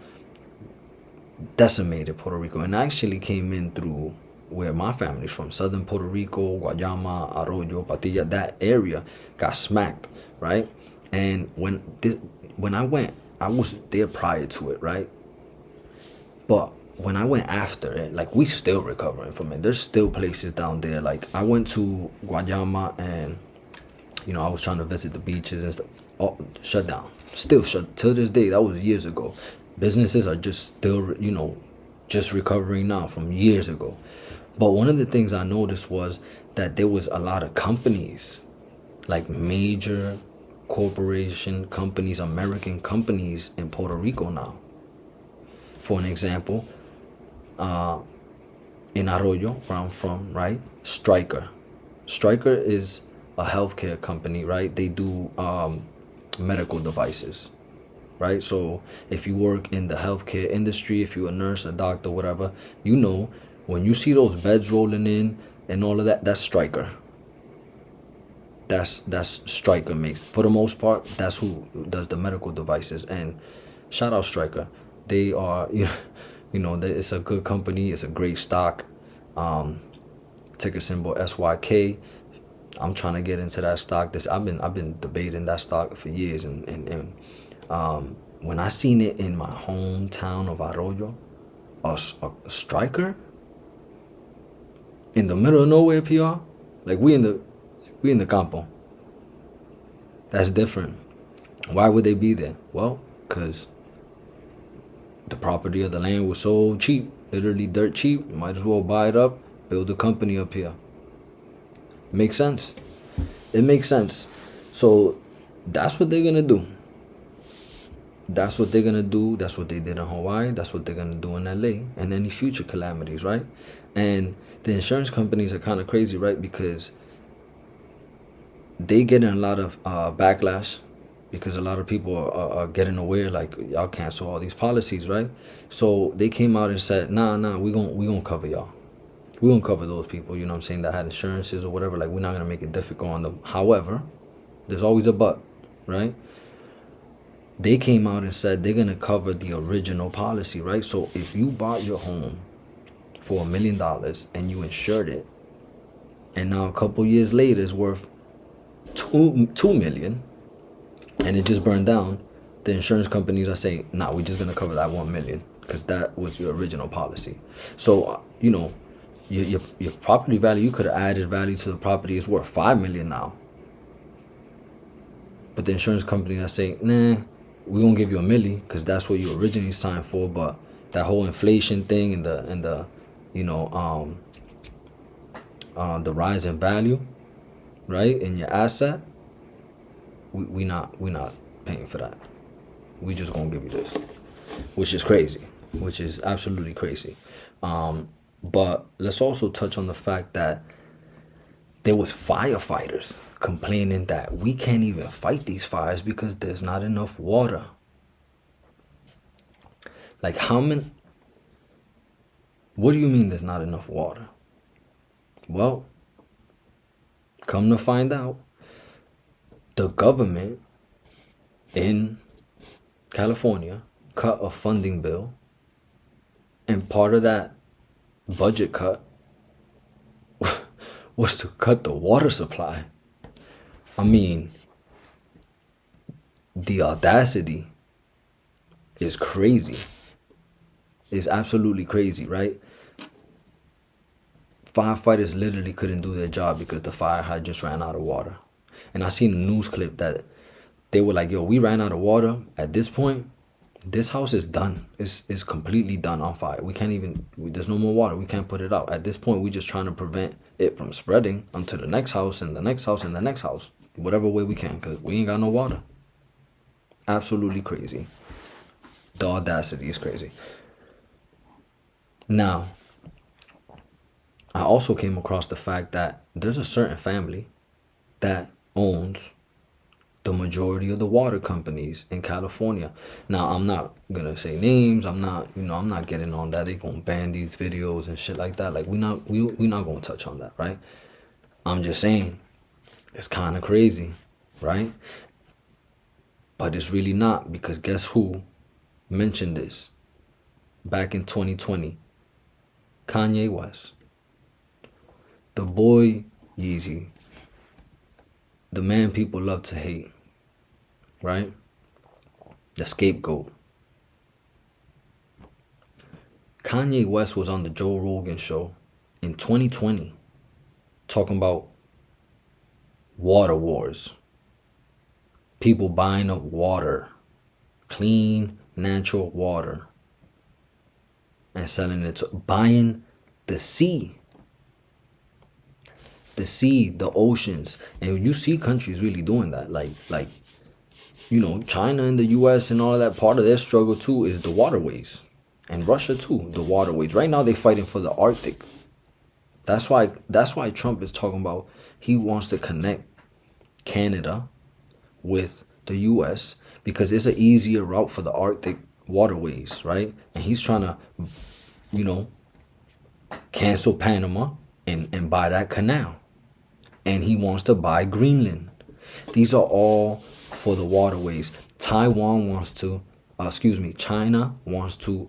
Speaker 1: decimated Puerto Rico, and actually came in through where my family's from, southern Puerto Rico, Guayama, Arroyo, Patilla. That area got smacked, right? And when I went, I was there prior to it, right? But when I went after it, like, we still recovering from it. There's still places down there. Like, I went to Guayama, and I was trying to visit the beaches and stuff. Oh, shut down. Still shut till this day. That was years ago. Businesses are just still, just recovering now from years ago. But one of the things I noticed was that there was a lot of companies, like major corporation companies, American companies in Puerto Rico now. For an example, in Arroyo, where I'm from, right? Stryker is a healthcare company, right? They do medical devices, right? So if you work in the healthcare industry, if you're a nurse, a doctor, whatever, when you see those beds rolling in and all of that, that's Stryker. That's Stryker makes. For the most part, that's who does the medical devices. And shout out Stryker. They are, it's a good company. It's a great stock. Ticker symbol SYK. I'm trying to get into that stock. I've been debating that stock for years, and when I seen it in my hometown of Arroyo, a Stryker in the middle of nowhere, PR, like we in the campo. That's different. Why would they be there? Well, because the property of the land was so cheap, literally dirt cheap. You might as well buy it up, build a company up here. Makes sense. It makes sense. So that's what they're gonna do. That's what they're gonna do. That's what they did in Hawaii. That's what they're gonna do in LA and any future calamities, right? And the insurance companies are kind of crazy, right? Because they get in a lot of backlash, because a lot of people are getting aware, like, y'all cancel all these policies, right? So they came out and said, nah, we gonna cover y'all. We're going to cover those people, that had insurances or whatever. Like, we're not going to make it difficult on them. However, there's always a but, right? They came out and said they're going to cover the original policy, right? So if you bought your home for $1 million and you insured it, and now a couple years later it's worth $2 million and it just burned down, the insurance companies are saying, nah, we're just going to cover that $1 million because that was your original policy. So, your property value, you could have added value to the property, is worth $5 million now. But the insurance company are saying, nah, we're gonna give you $1 million because that's what you originally signed for. But that whole inflation thing and the rise in value, right, in your asset, we not paying for that. We just gonna give you this, which is crazy, which is absolutely crazy. But let's also touch on the fact that there was firefighters complaining that we can't even fight these fires because there's not enough water. Like, what do you mean there's not enough water? Well, come to find out, the government in California cut a funding bill, and part of that budget cut was to cut the water supply. I mean, the audacity is crazy. It's absolutely crazy, right? Firefighters literally couldn't do their job because the fire hydrants ran out of water. And I seen a news clip that they were like, yo, we ran out of water. At this point, this house is done. It's completely done on fire. We can't even, there's no more water. We can't put it out. At this point, we're just trying to prevent it from spreading onto the next house and the next house and the next house. Whatever way we can, because we ain't got no water. Absolutely crazy. The audacity is crazy. Now, I also came across the fact that there's a certain family that owns the majority of the water companies in California. Now, I'm not gonna say names. I'm not getting on that. They gonna ban these videos and shit like that. Like we not gonna touch on that, right? I'm just saying it's kind of crazy, right? But it's really not, because guess who mentioned this back in 2020? Kanye West. The boy Yeezy. The man people love to hate, right? The scapegoat. Kanye West was on the Joe Rogan show in 2020 talking about water wars. People buying up water, clean, natural water, and selling it to, buying the sea. The sea, the oceans. And you see countries really doing that. Like China and the US and all of that, part of their struggle too is the waterways. And Russia too, the waterways. Right now they're fighting for the Arctic. That's why Trump is talking about he wants to connect Canada with the US, because it's an easier route for the Arctic waterways, right? And he's trying to, cancel Panama and buy that canal. And he wants to buy Greenland. These are all for the waterways. China wants to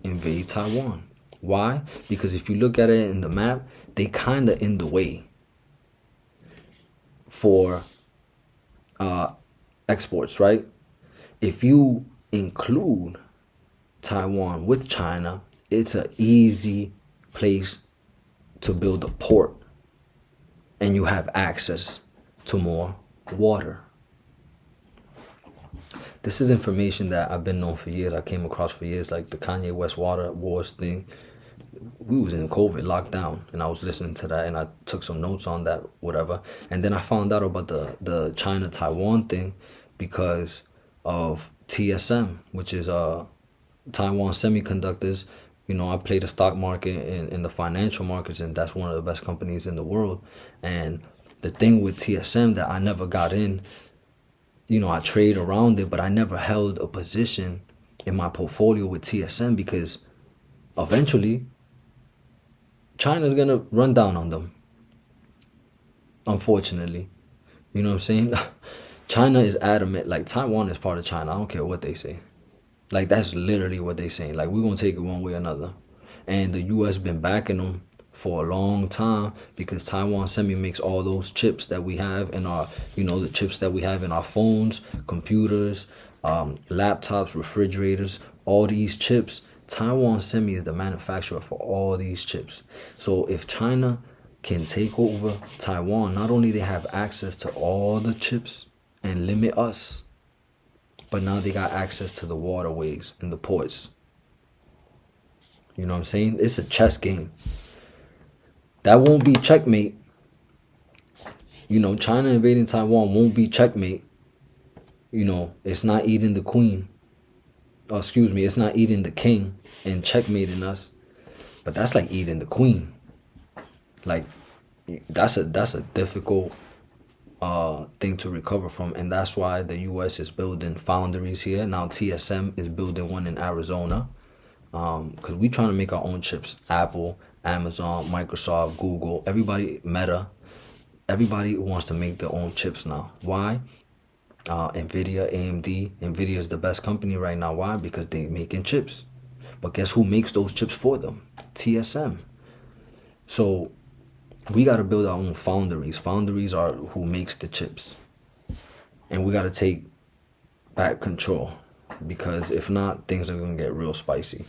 Speaker 1: invade Taiwan. Why? Because if you look at it in the map, they kind of in the way for exports, right? If you include Taiwan with China, it's an easy place to build a port, and you have access to more water. This is information that I've been known for years. I came across for years, like the Kanye West water wars thing. We was in COVID lockdown, and I was listening to that, and I took some notes on that, whatever. And then I found out about the China-Taiwan thing because of TSM, which is Taiwan Semiconductors. I play the stock market and the financial markets, and that's one of the best companies in the world. And the thing with TSM that I never got in, I trade around it, but I never held a position in my portfolio with TSM because eventually China's going to run down on them. Unfortunately. You know what I'm saying? China is adamant. Like, Taiwan is part of China. I don't care what they say. Like, that's literally what they're saying. Like, we're going to take it one way or another. And the U.S. been backing them for a long time because Taiwan Semi makes all those chips that we have in our, the chips that we have in our phones, computers, laptops, refrigerators, all these chips. Taiwan Semi is the manufacturer for all these chips. So if China can take over Taiwan, not only they have access to all the chips and limit us, but now they got access to the waterways and the ports. You know what I'm saying? It's a chess game. That won't be checkmate. China invading Taiwan won't be checkmate. It's not eating the queen. It's not eating the king and checkmating us. But that's like eating the queen. Like, that's a difficult thing to recover from, and that's why the U.S. is building foundries here. Now TSM is building one in Arizona, because we trying to make our own chips. Apple, Amazon, Microsoft, Google, everybody, Meta, everybody wants to make their own chips now. Why? Nvidia, AMD. Nvidia is the best company right now. Why? Because they making chips. But guess who makes those chips for them? TSM. So we got to build our own foundries. Foundries are who makes the chips. And we got to take back control, because if not, things are going to get real spicy.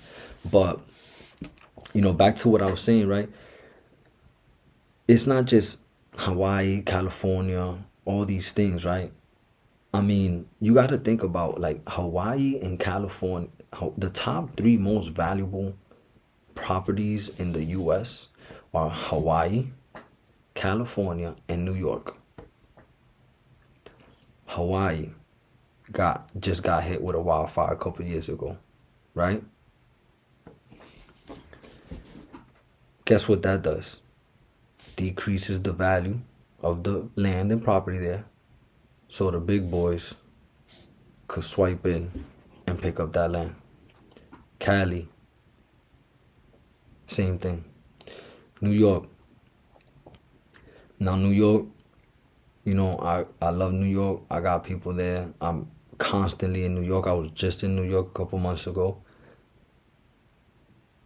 Speaker 1: But, back to what I was saying, right? It's not just Hawaii, California, all these things, right? I mean, you got to think about, like, Hawaii and California, the top 3 most valuable properties in the U.S. are Hawaii, California, and New York. Hawaii just got hit with a wildfire a couple years ago, right? Guess what that does? Decreases the value of the land and property there. So the big boys could swipe in and pick up that land. Cali, same thing. New York. Now, New York, you know, I love New York. I got people there. I'm constantly in New York. I was just in New York a couple months ago.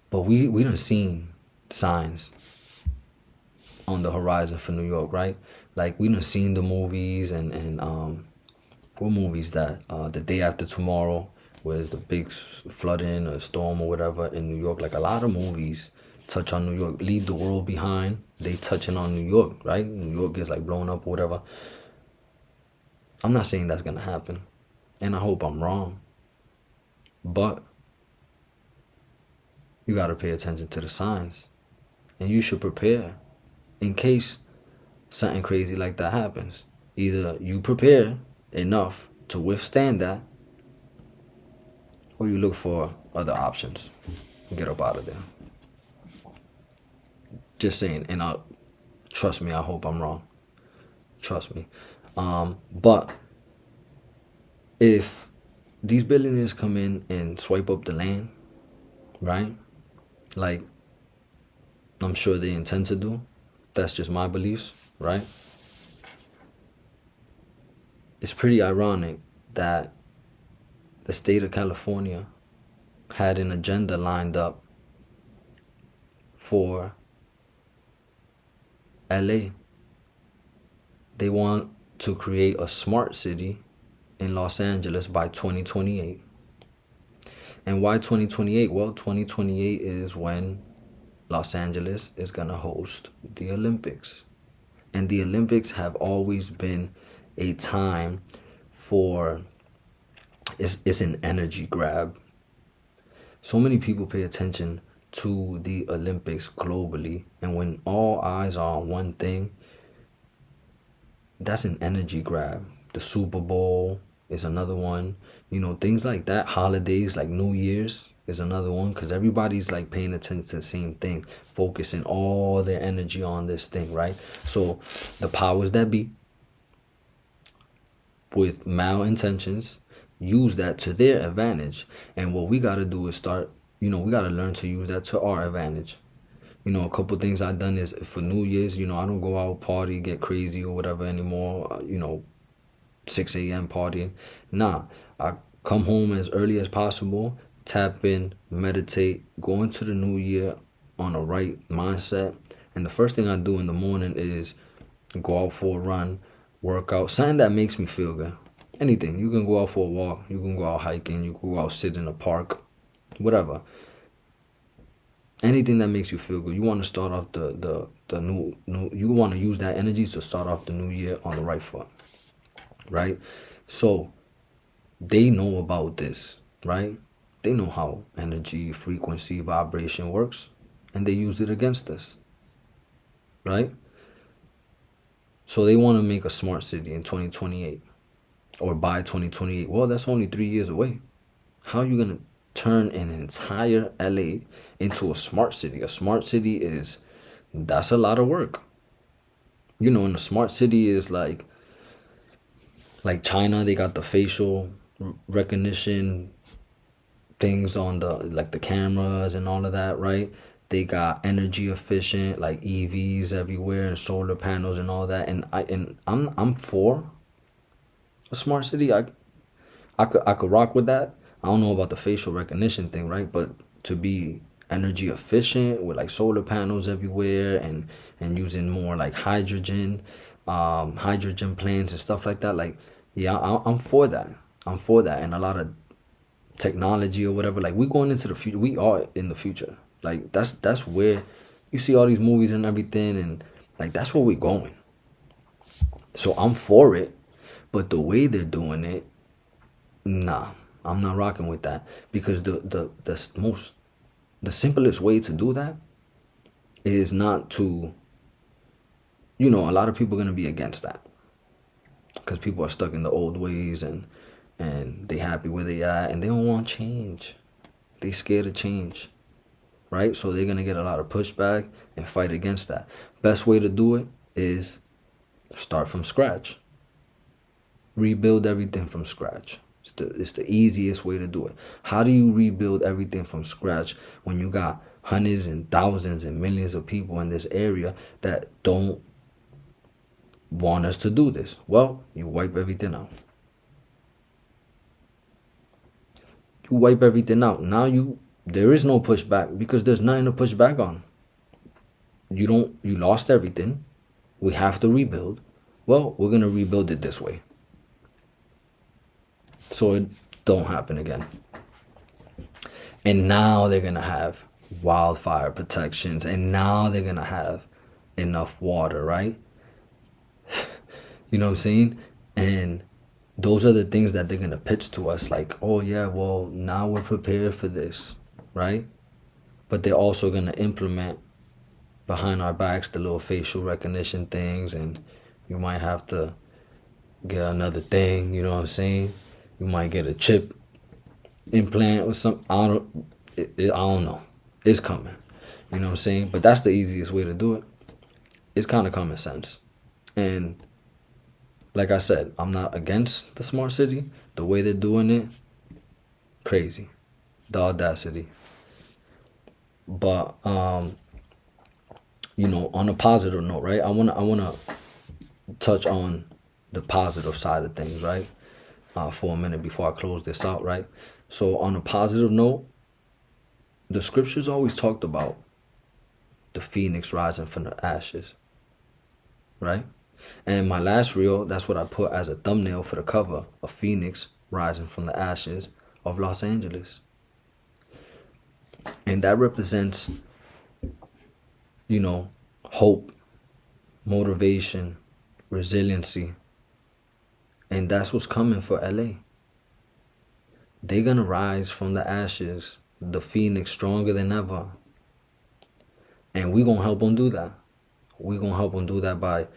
Speaker 1: But we done seen signs on the horizon for New York, right? Like, we done seen the movies and what movies that? The Day After Tomorrow, where there's the big flooding or storm or whatever in New York. Like, a lot of movies touch on New York. Leave the World Behind, they touching on New York, right? New York gets like blown up or whatever. I'm not saying that's gonna happen, and I hope I'm wrong, but you gotta pay attention to the signs, and you should prepare in case something crazy like that happens. Either you prepare enough to withstand that, or you look for other options and get up out of there. Just saying, and trust me, I hope I'm wrong. Trust me. But if these billionaires come in and swipe up the land, right? Like, I'm sure they intend to do. That's just my beliefs, right? It's pretty ironic that the state of California had an agenda lined up for LA. They want to create a smart city in Los Angeles by 2028. And why 2028? Well, 2028 is when Los Angeles is going to host the Olympics. And the Olympics have always been a time for, it's an energy grab. So many people pay attention to the Olympics globally, and when all eyes are on one thing, that's an energy grab. The Super Bowl is another one. You know, things like that. Holidays like New Year's is another one, because everybody's like paying attention to the same thing, focusing all their energy on this thing, right? So the powers that be, with malintentions, use that to their advantage. And what we got to do is start, we got to learn to use that to our advantage. A couple things I've done is for New Year's, I don't go out party, get crazy or whatever anymore, 6 a.m. partying. Nah, I come home as early as possible, tap in, meditate, go into the new year on a right mindset. And the first thing I do in the morning is go out for a run, work out, something that makes me feel good. Anything. You can go out for a walk, you can go out hiking, you can go out sit in a park, whatever. Anything that makes you feel good. You want to start off the new you want to use that energy to start off the new year on the right foot, right? So they know about this, right? They know how energy, frequency, vibration works, and they use it against us, right? So they want to make a smart city in 2028 or by 2028. Well, that's only 3 years away. How are you going to turn an entire LA into a smart city? A smart city that's a lot of work. And a smart city is like China, they got the facial recognition things on the cameras and all of that, right? They got energy efficient, like EVs everywhere and solar panels and all that. And I'm for a smart city. I could rock with that. I don't know about the facial recognition thing, right? But to be energy efficient with like solar panels everywhere and using more like hydrogen plants and stuff like that, like, yeah, I'm for that. I'm for that. And a lot of technology or whatever, like, we're going into the future. We are in the future. Like, that's where you see all these movies and everything, and like, that's where we're going. So I'm for it, but the way they're doing it, nah, I'm not rocking with that. Because the simplest way to do that is not to, a lot of people are going to be against that, because people are stuck in the old ways and they happy where they are and they don't want change. They scared of change, right? So they're going to get a lot of pushback and fight against that. Best way to do it is start from scratch. Rebuild everything from scratch. It's the easiest way to do it. How do you rebuild everything from scratch when you got hundreds and thousands and millions of people in this area that don't want us to do this? Well, you wipe everything out. You wipe everything out. Now there is no pushback because there's nothing to push back on. You lost everything. We have to rebuild. Well, we're gonna rebuild it this way, so it don't happen again. And now they're gonna have wildfire protections, and now they're gonna have enough water, right? You know what I'm saying? And those are the things that they're gonna pitch to us, like, oh yeah, well, now we're prepared for this, right? But they're also gonna implement behind our backs the little facial recognition things, and you might have to get another thing, you know what I'm saying? You might get a chip implant or something. I don't know. It's coming. You know what I'm saying? But that's the easiest way to do it. It's kind of common sense. And like I said, I'm not against the smart city. The way they're doing it, crazy. The audacity. But you know, on a positive note, right? I wanna touch on the positive side of things, right? For a minute before I close this out, right? So on a positive note, the scriptures always talked about the phoenix rising from the ashes, right? And my last reel, that's what I put as a thumbnail for the cover, a phoenix rising from the ashes of Los Angeles. And that represents, you know, hope, motivation, resiliency. And that's what's coming for LA. They're going to rise from the ashes, the phoenix, stronger than ever. And we're going to help them do that. We're going to help them do that by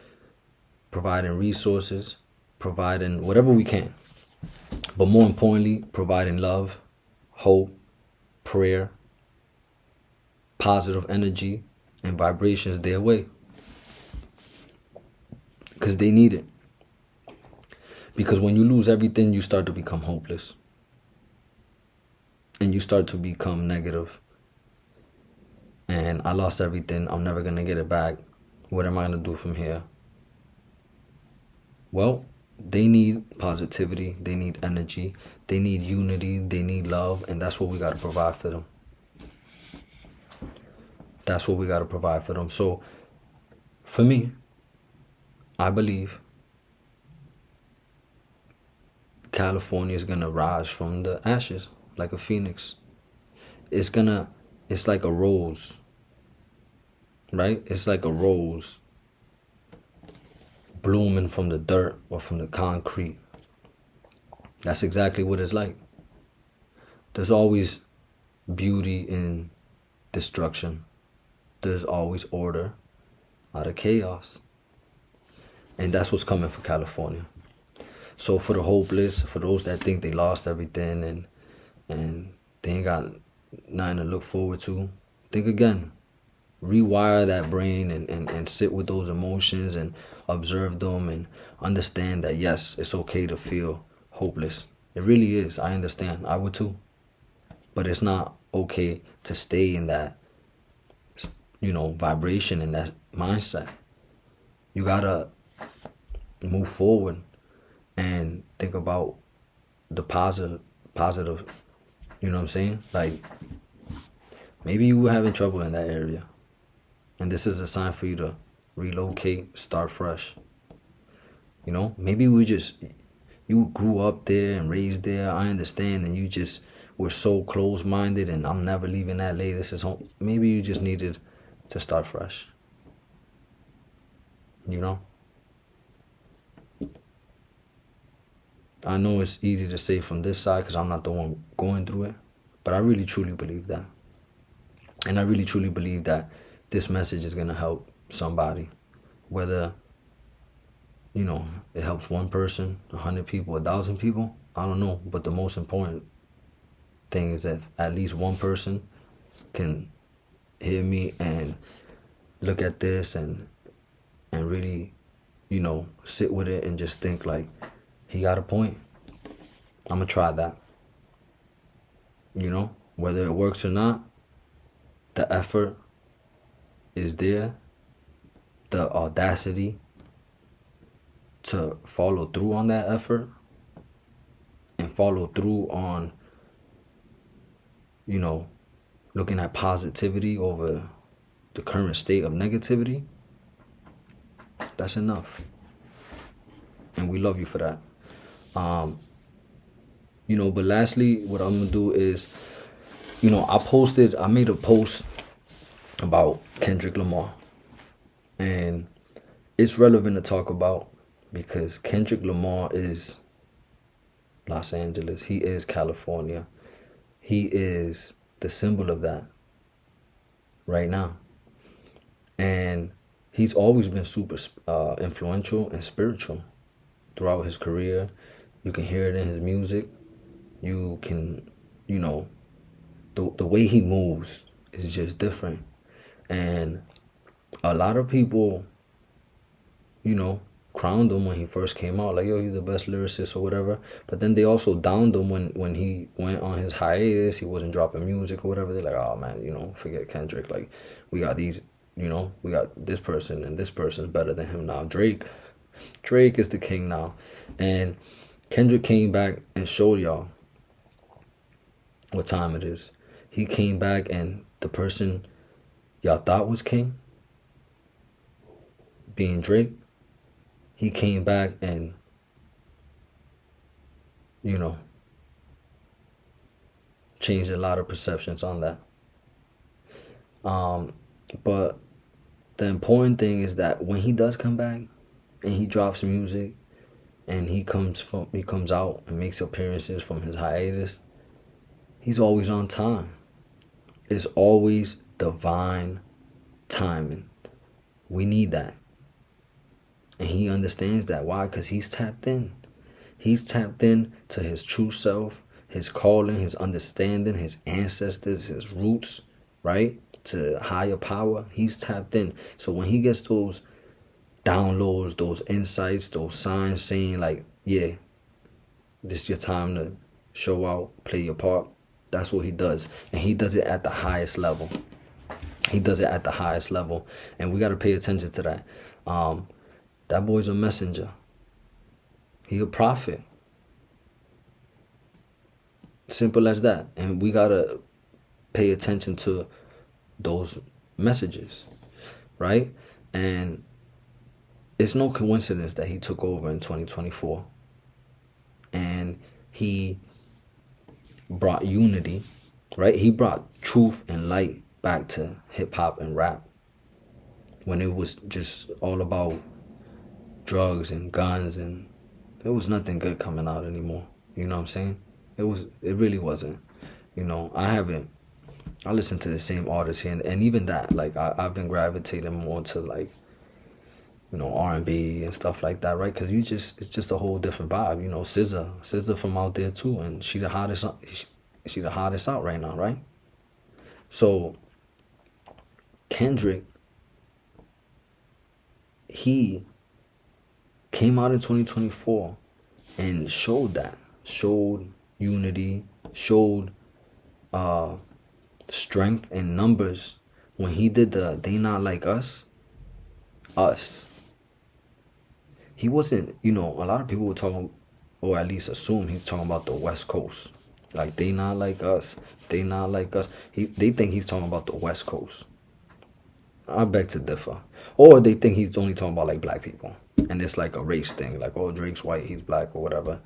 Speaker 1: providing resources, providing whatever we can. But more importantly, providing love, hope, prayer, positive energy, and vibrations their way. Because they need it. Because when you lose everything, you start to become hopeless. And you start to become negative. And I lost everything. I'm never going to get it back. What am I going to do from here? Well, they need positivity. They need energy. They need unity. They need love. And that's what we got to provide for them. That's what we got to provide for them. So, for me, I believe California is going to rise from the ashes like a phoenix. It's like a rose, right? It's like a rose blooming from the dirt or from the concrete. That's exactly what it's like. There's always beauty in destruction. There's always order out of chaos. And that's what's coming for California. So for the hopeless, for those that think they lost everything and they ain't got nothing to look forward to, think again. Rewire that brain and sit with those emotions and observe them and understand that, yes, it's okay to feel hopeless. It really is. I understand. I would too. But it's not okay to stay in that, vibration, in that mindset. You gotta move forward and think about the positive, you know what I'm saying? Like, maybe you were having trouble in that area. And this is a sign for you to relocate, start fresh. You know, maybe you grew up there and raised there. I understand. And you just were so close-minded and I'm never leaving LA. This is home. Maybe you just needed to start fresh. You know? I know it's easy to say from this side because I'm not the one going through it. But I really, truly believe that. And I really, truly believe that this message is going to help somebody. Whether, it helps one person, 100 people, 1,000 people, I don't know. But the most important thing is that at least one person can hear me and look at this and really, sit with it and just think like, he got a point. I'm going to try that. You know, whether it works or not, the effort is there, the audacity to follow through on that effort and follow through on, you know, looking at positivity over the current state of negativity. That's enough. And we love you for that. You know, but lastly, what I'm going to do is, you know, I made a post about Kendrick Lamar. And it's relevant to talk about because Kendrick Lamar is Los Angeles. He is California. He is the symbol of that right now. And he's always been super influential and spiritual throughout his career. You can hear it in his music. You can, you know, the way he moves is just different. And a lot of people, you know, crowned him when he first came out, like, yo, he's the best lyricist or whatever. But then they also downed him when he went on his hiatus. He wasn't dropping music or whatever. They're like, oh man, you know, forget Kendrick. Like, we got these, you know, we got this person and this person's better than him now. Drake is the king now. And Kendrick came back and showed y'all what time it is. He came back and the person y'all thought was king, being Drake, he came back and, you know, changed a lot of perceptions on that. But the important thing is that when he does come back and he drops music and he comes out and makes appearances from his hiatus, he's always on time. It's always divine timing. We need that. And he understands that. Why? Because he's tapped in. He's tapped in to his true self, his calling, his understanding, his ancestors, his roots, right? To higher power. He's tapped in. So when he gets those downloads, those insights, those signs saying like, yeah, this is your time to show out, play your part. That's what he does. And he does it at the highest level. He does it at the highest level. And we got to pay attention to that. That boy's a messenger. He a prophet. Simple as that. And we got to pay attention to those messages, right? And it's no coincidence that he took over in 2024. And he brought unity, right? He brought truth and light back to hip-hop and rap when it was just all about drugs and guns, and there was nothing good coming out anymore. You know what I'm saying? It really wasn't. You know, I listen to the same artists here, and even that, like, I've been gravitating more to, like, you know, R&B and stuff like that, right? Because it's just a whole different vibe. You know, SZA from out there too, and she the hottest out right now, right? So Kendrick, he came out in 2024 and showed unity, showed strength in numbers when he did the They Not Like Us. He wasn't, you know, a lot of people were talking, or at least assume he's talking about the West Coast. Like, they not like us. They not like us. They think he's talking about the West Coast. I beg to differ. Or they think he's only talking about, like, black people. And it's like a race thing. Like, oh, Drake's white, he's black, or whatever.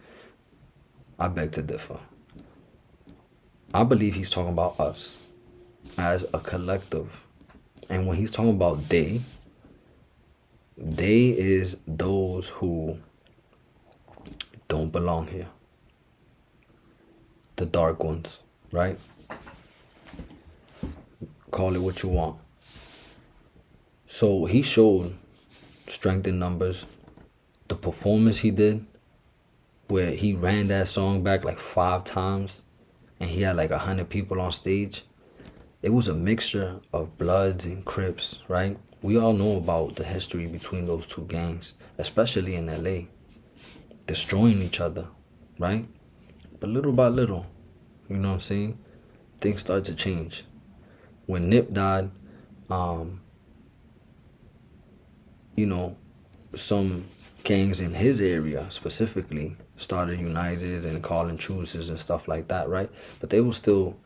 Speaker 1: I beg to differ. I believe he's talking about us as a collective. And when he's talking about they is those who don't belong here. The dark ones, right? Call it what you want. So he showed strength in numbers. The performance he did, where he ran that song back like 5 times and he had like 100 people on stage. It was a mixture of Bloods and Crips, right? We all know about the history between those two gangs, especially in LA, destroying each other, right? But little by little, you know what I'm saying, things start to change. When Nip died, you know, some gangs in his area specifically started united and calling truces and stuff like that, right? But they were still,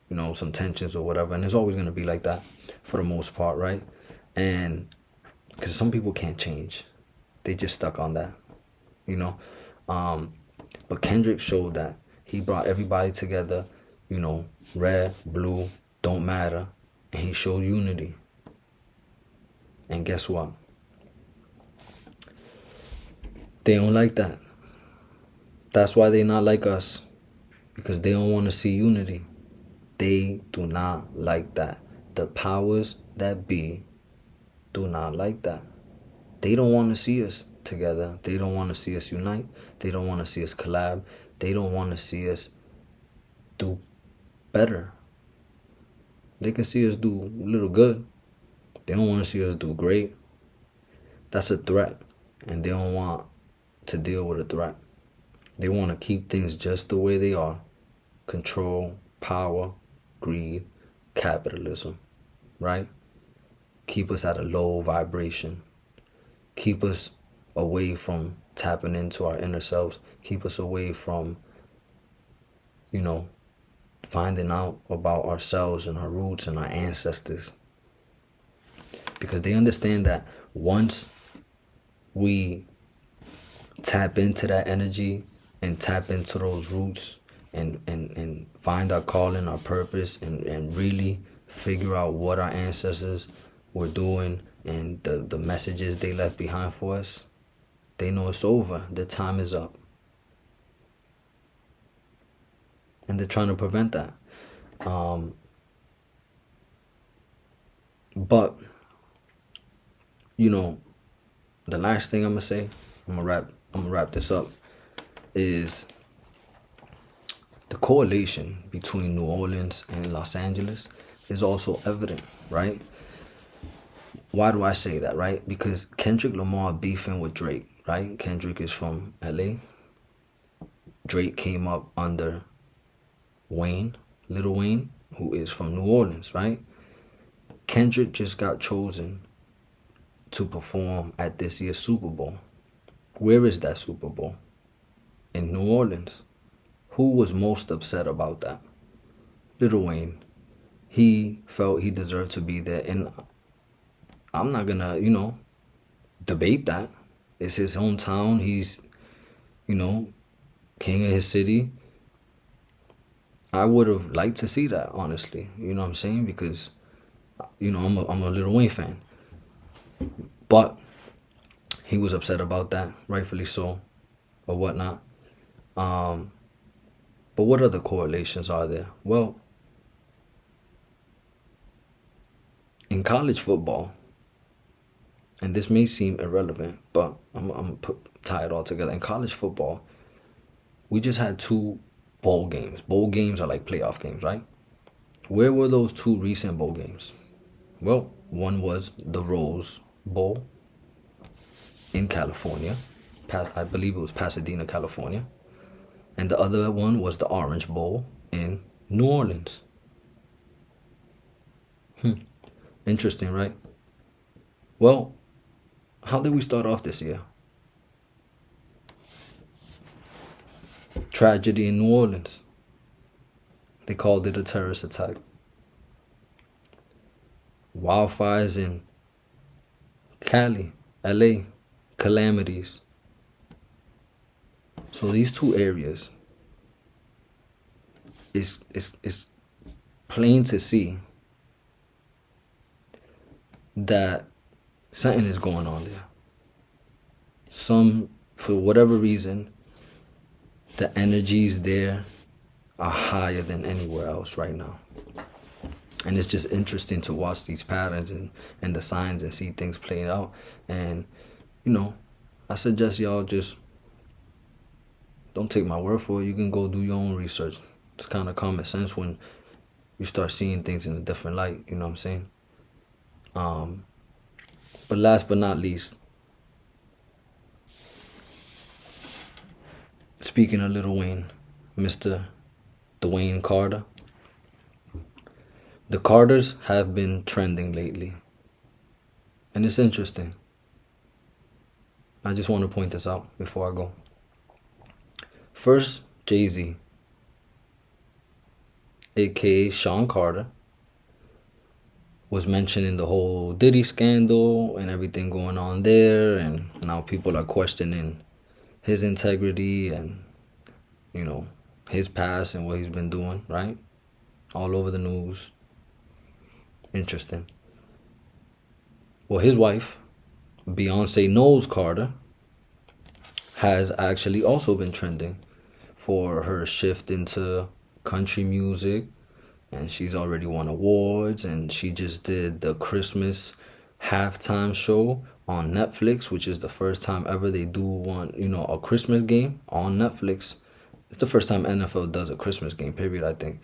Speaker 1: you know, some tensions or whatever, and it's always going to be like that for the most part, right? And because some people can't change, they just stuck on that, you know. But Kendrick showed that he brought everybody together, you know, red, blue, don't matter, and he showed unity. And guess what? They don't like that. That's why they not like us, because they don't want to see unity. They do not like that. The powers that be do not like that. They don't want to see us together. They don't want to see us unite. They don't want to see us collab. They don't want to see us do better. They can see us do a little good. They don't want to see us do great. That's a threat, and they don't want to deal with a threat. They want to keep things just the way they are. Control, power, greed, capitalism, right? Keep us at a low vibration. Keep us away from tapping into our inner selves. Keep us away from, you know, finding out about ourselves and our roots and our ancestors. Because they understand that once we tap into that energy and tap into those roots and find our calling, our purpose, and really figure out what our ancestors were doing and the messages they left behind for us, they know it's over. Their time is up. And they're trying to prevent that. But, you know, the last thing I'm gonna say, I'm gonna wrap this up, is the correlation between New Orleans and Los Angeles is also evident, right? Why do I say that, right? Because Kendrick Lamar beefing with Drake, right? Kendrick is from LA. Drake came up under Wayne, Lil Wayne, who is from New Orleans, right? Kendrick just got chosen to perform at this year's Super Bowl. Where is that Super Bowl? In New Orleans. Who was most upset about that? Lil Wayne. He felt he deserved to be there, and I'm not gonna, you know, debate that. It's his hometown. He's, you know, king of his city. I would have liked to see that, honestly. You know what I'm saying? Because, you know, I'm a Lil Wayne fan. But he was upset about that, rightfully so, or whatnot. But what other correlations are there? Well, in college football, and this may seem irrelevant, but I'm going to tie it all together. In college football, we just had 2 bowl games. Bowl games are like playoff games, right? Where were those 2 recent bowl games? Well, one was the Rose Bowl in California. I believe it was Pasadena, California. And the other one was the Orange Bowl in New Orleans. Interesting, right? Well, how did we start off this year? Tragedy in New Orleans. They called it a terrorist attack. Wildfires in Cali, LA, calamities. So these 2 areas, it's plain to see that something is going on there. For whatever reason, the energies there are higher than anywhere else right now. And it's just interesting to watch these patterns and the signs and see things playing out. And, you know, I suggest y'all just don't take my word for it. You can go do your own research. It's kind of common sense when you start seeing things in a different light. You know what I'm saying? But last but not least, speaking of Lil Wayne, Mr. Dwayne Carter. The Carters have been trending lately, and it's interesting. I just want to point this out before I go. First, Jay-Z, aka Sean Carter, was mentioning the whole Diddy scandal and everything going on there, and now people are questioning his integrity and, his past and what he's been doing, right? All over the news. Interesting. Well, his wife, Beyonce Knowles Carter, has actually also been trending for her shift into country music, and she's already won awards, and she just did the Christmas halftime show on Netflix, which is the first time ever they do one, a Christmas game on Netflix. It's the first time NFL does a Christmas game, period, I think.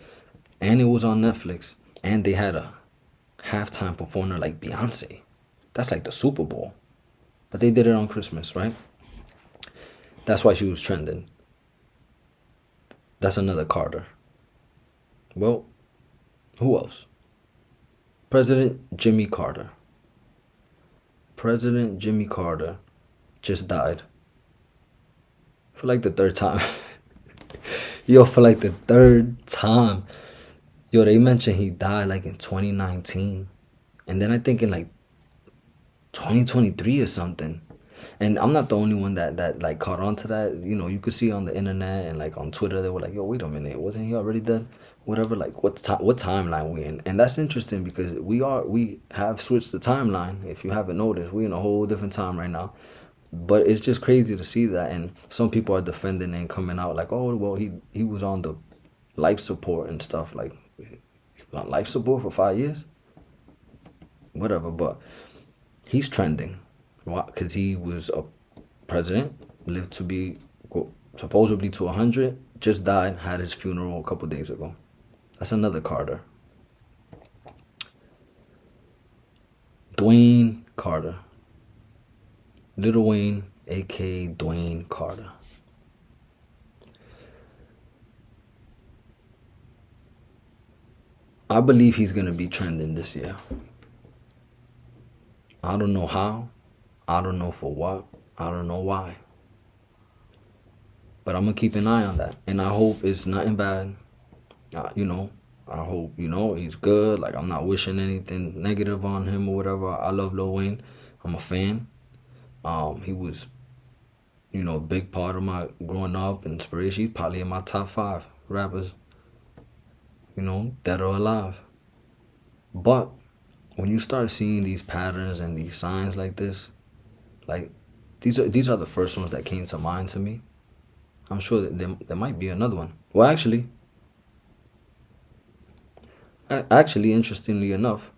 Speaker 1: And it was on Netflix, and they had a halftime performer like Beyonce. That's like the Super Bowl. But they did it on Christmas, right? That's why she was trending. That's another Carter. Well, who else? President Jimmy Carter. President Jimmy Carter just died. For like the third time. Yo, for like the third time. Yo, they mentioned he died like in 2019. And then I think in like 2023 or something. And I'm not the only one that like caught on to that. You could see on the internet and like on Twitter, they were like, yo, wait a minute, wasn't he already dead? Whatever, like what timeline we in? And that's interesting because we have switched the timeline. If you haven't noticed, we're in a whole different time right now. But it's just crazy to see that, and some people are defending and coming out like, oh, well, he was on the life support and stuff. Like, he was on life support for 5 years? Whatever, but he's trending. Because he was a president, lived to be supposedly to 100, just died, had his funeral a couple days ago. That's another Carter. Dwayne Carter. Little Wayne, aka Dwayne Carter. I believe he's going to be trending this year. I don't know how. I don't know for what. I don't know why. But I'm going to keep an eye on that. And I hope it's nothing bad. I hope, he's good. Like, I'm not wishing anything negative on him or whatever. I love Lil Wayne. I'm a fan. He was, a big part of my growing up and inspiration. He's probably in my top 5 rappers, dead or alive. But when you start seeing these patterns and these signs like this, like, these are the first ones that came to mind to me. I'm sure that there might be another one. Well, actually, interestingly enough,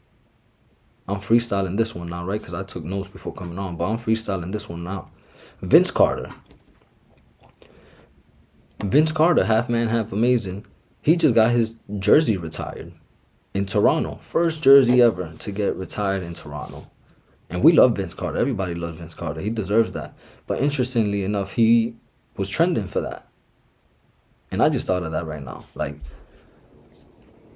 Speaker 1: I'm freestyling this one now, right? Because I took notes before coming on, but I'm freestyling this one now. Vince Carter. Vince Carter, half man, half amazing. He just got his jersey retired in Toronto. First jersey ever to get retired in Toronto. And we love Vince Carter. Everybody loves Vince Carter. He deserves that. But interestingly enough, he was trending for that. And I just thought of that right now. Like,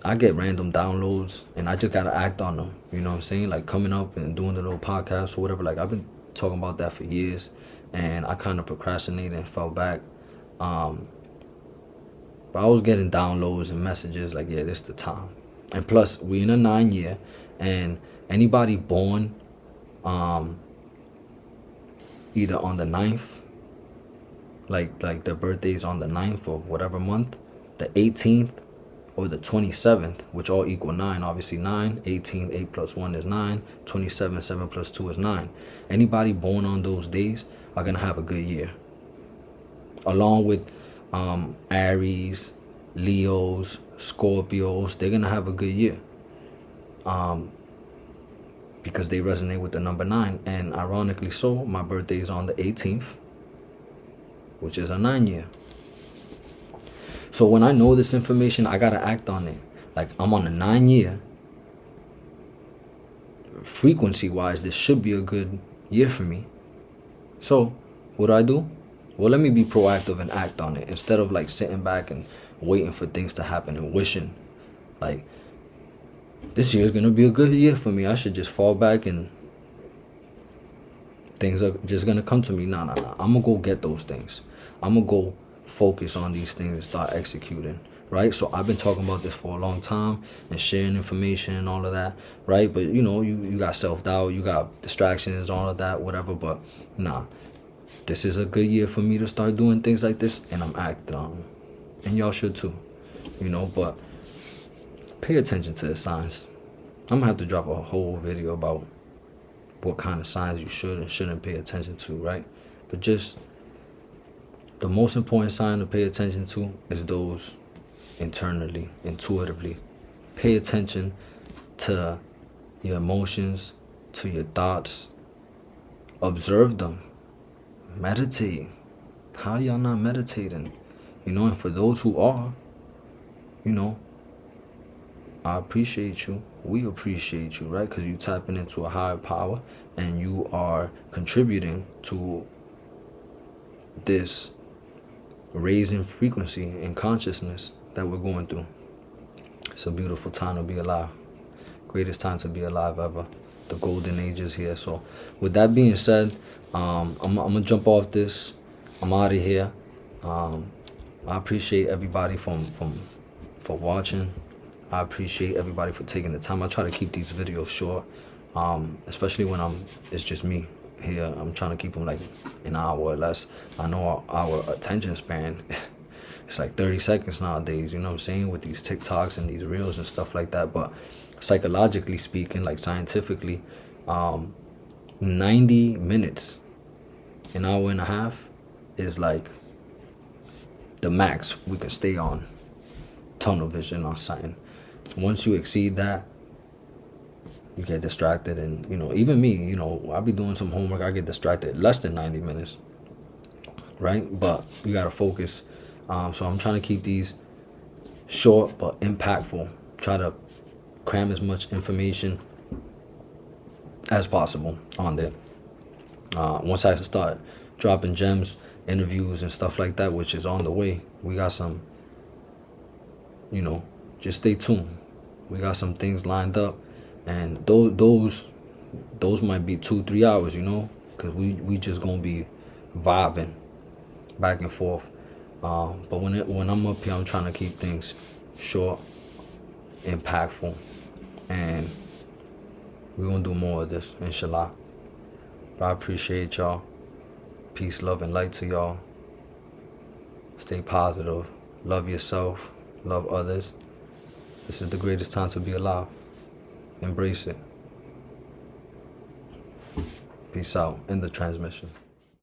Speaker 1: I get random downloads and I just got to act on them. You know what I'm saying? Like, coming up and doing the little podcast or whatever. Like, I've been talking about that for years. And I kind of procrastinated and fell back. But I was getting downloads and messages like, yeah, this is the time. And plus, we in a 9 year. And anybody born either on the 9th, like their birthday's on the 9th of whatever month, the 18th, or the 27th, which all equal 9, obviously 9, 18, 8 plus 1 is 9, 27, 7 plus 2 is 9. Anybody born on those days are going to have a good year. Along with Aries, Leos, Scorpios, they're going to have a good year. Because they resonate with the number 9. And ironically so, my birthday is on the 18th, which is a 9 year. So when I know this information, I got to act on it. Like, I'm on a 9 year. Frequency-wise, this should be a good year for me. So, what do? Well, let me be proactive and act on it instead of like sitting back and waiting for things to happen and wishing like this year is gonna be a good year for me. I should just fall back and things are just gonna come to me. Nah. I'm gonna go get those things. I'm gonna go focus on these things and start executing, right? So I've been talking about this for a long time and sharing information and all of that, right? But you know, you got self-doubt, you got distractions, all of that, whatever. But nah, this is a good year for me to start doing things like this, and I'm acting on them. And y'all should too, you know. But pay attention to the signs. I'm gonna have to drop a whole video about what kind of signs you should and shouldn't pay attention to, right? But just the most important sign to pay attention to is those internally, intuitively. Pay attention to your emotions, to your thoughts. Observe them. Meditate. How y'all not meditating? You know, and for those who are, you know, I appreciate you. We appreciate you, right? Because you tapping into a higher power and you are contributing to this raising frequency and consciousness that we're going through. It's a beautiful time to be alive. Greatest time to be alive ever. The golden age is here. So with that being said, I'm gonna jump off this. I'm out of here. I appreciate everybody for watching. I appreciate everybody for taking the time. I try to keep these videos short, especially when it's just me here. I'm trying to keep them like an hour or less. I know our attention span it's like 30 seconds nowadays, you know what I'm saying, with these TikToks and these reels and stuff like that. But psychologically speaking, like scientifically, 90 minutes, an hour and a half is like the max we can stay on tunnel vision on something. Once you exceed that, you get distracted. And you know, even me, you know, I'll be doing some homework, I get distracted less than 90 minutes, right? But you gotta focus. So I'm trying to keep these short but impactful. Try to cram as much information as possible on there. Once I start dropping gems, interviews and stuff like that, which is on the way, we got some, you know, just stay tuned. We got some things lined up, and those might be 2-3 hours, you know, because we just gonna be vibing back and forth. But when I'm up here, I'm trying to keep things short, impactful, and we're gonna do more of this, inshallah. But I appreciate y'all. Peace, love, and light to y'all. Stay positive. Love yourself. Love others. This is the greatest time to be alive. Embrace it. Peace out. End the transmission.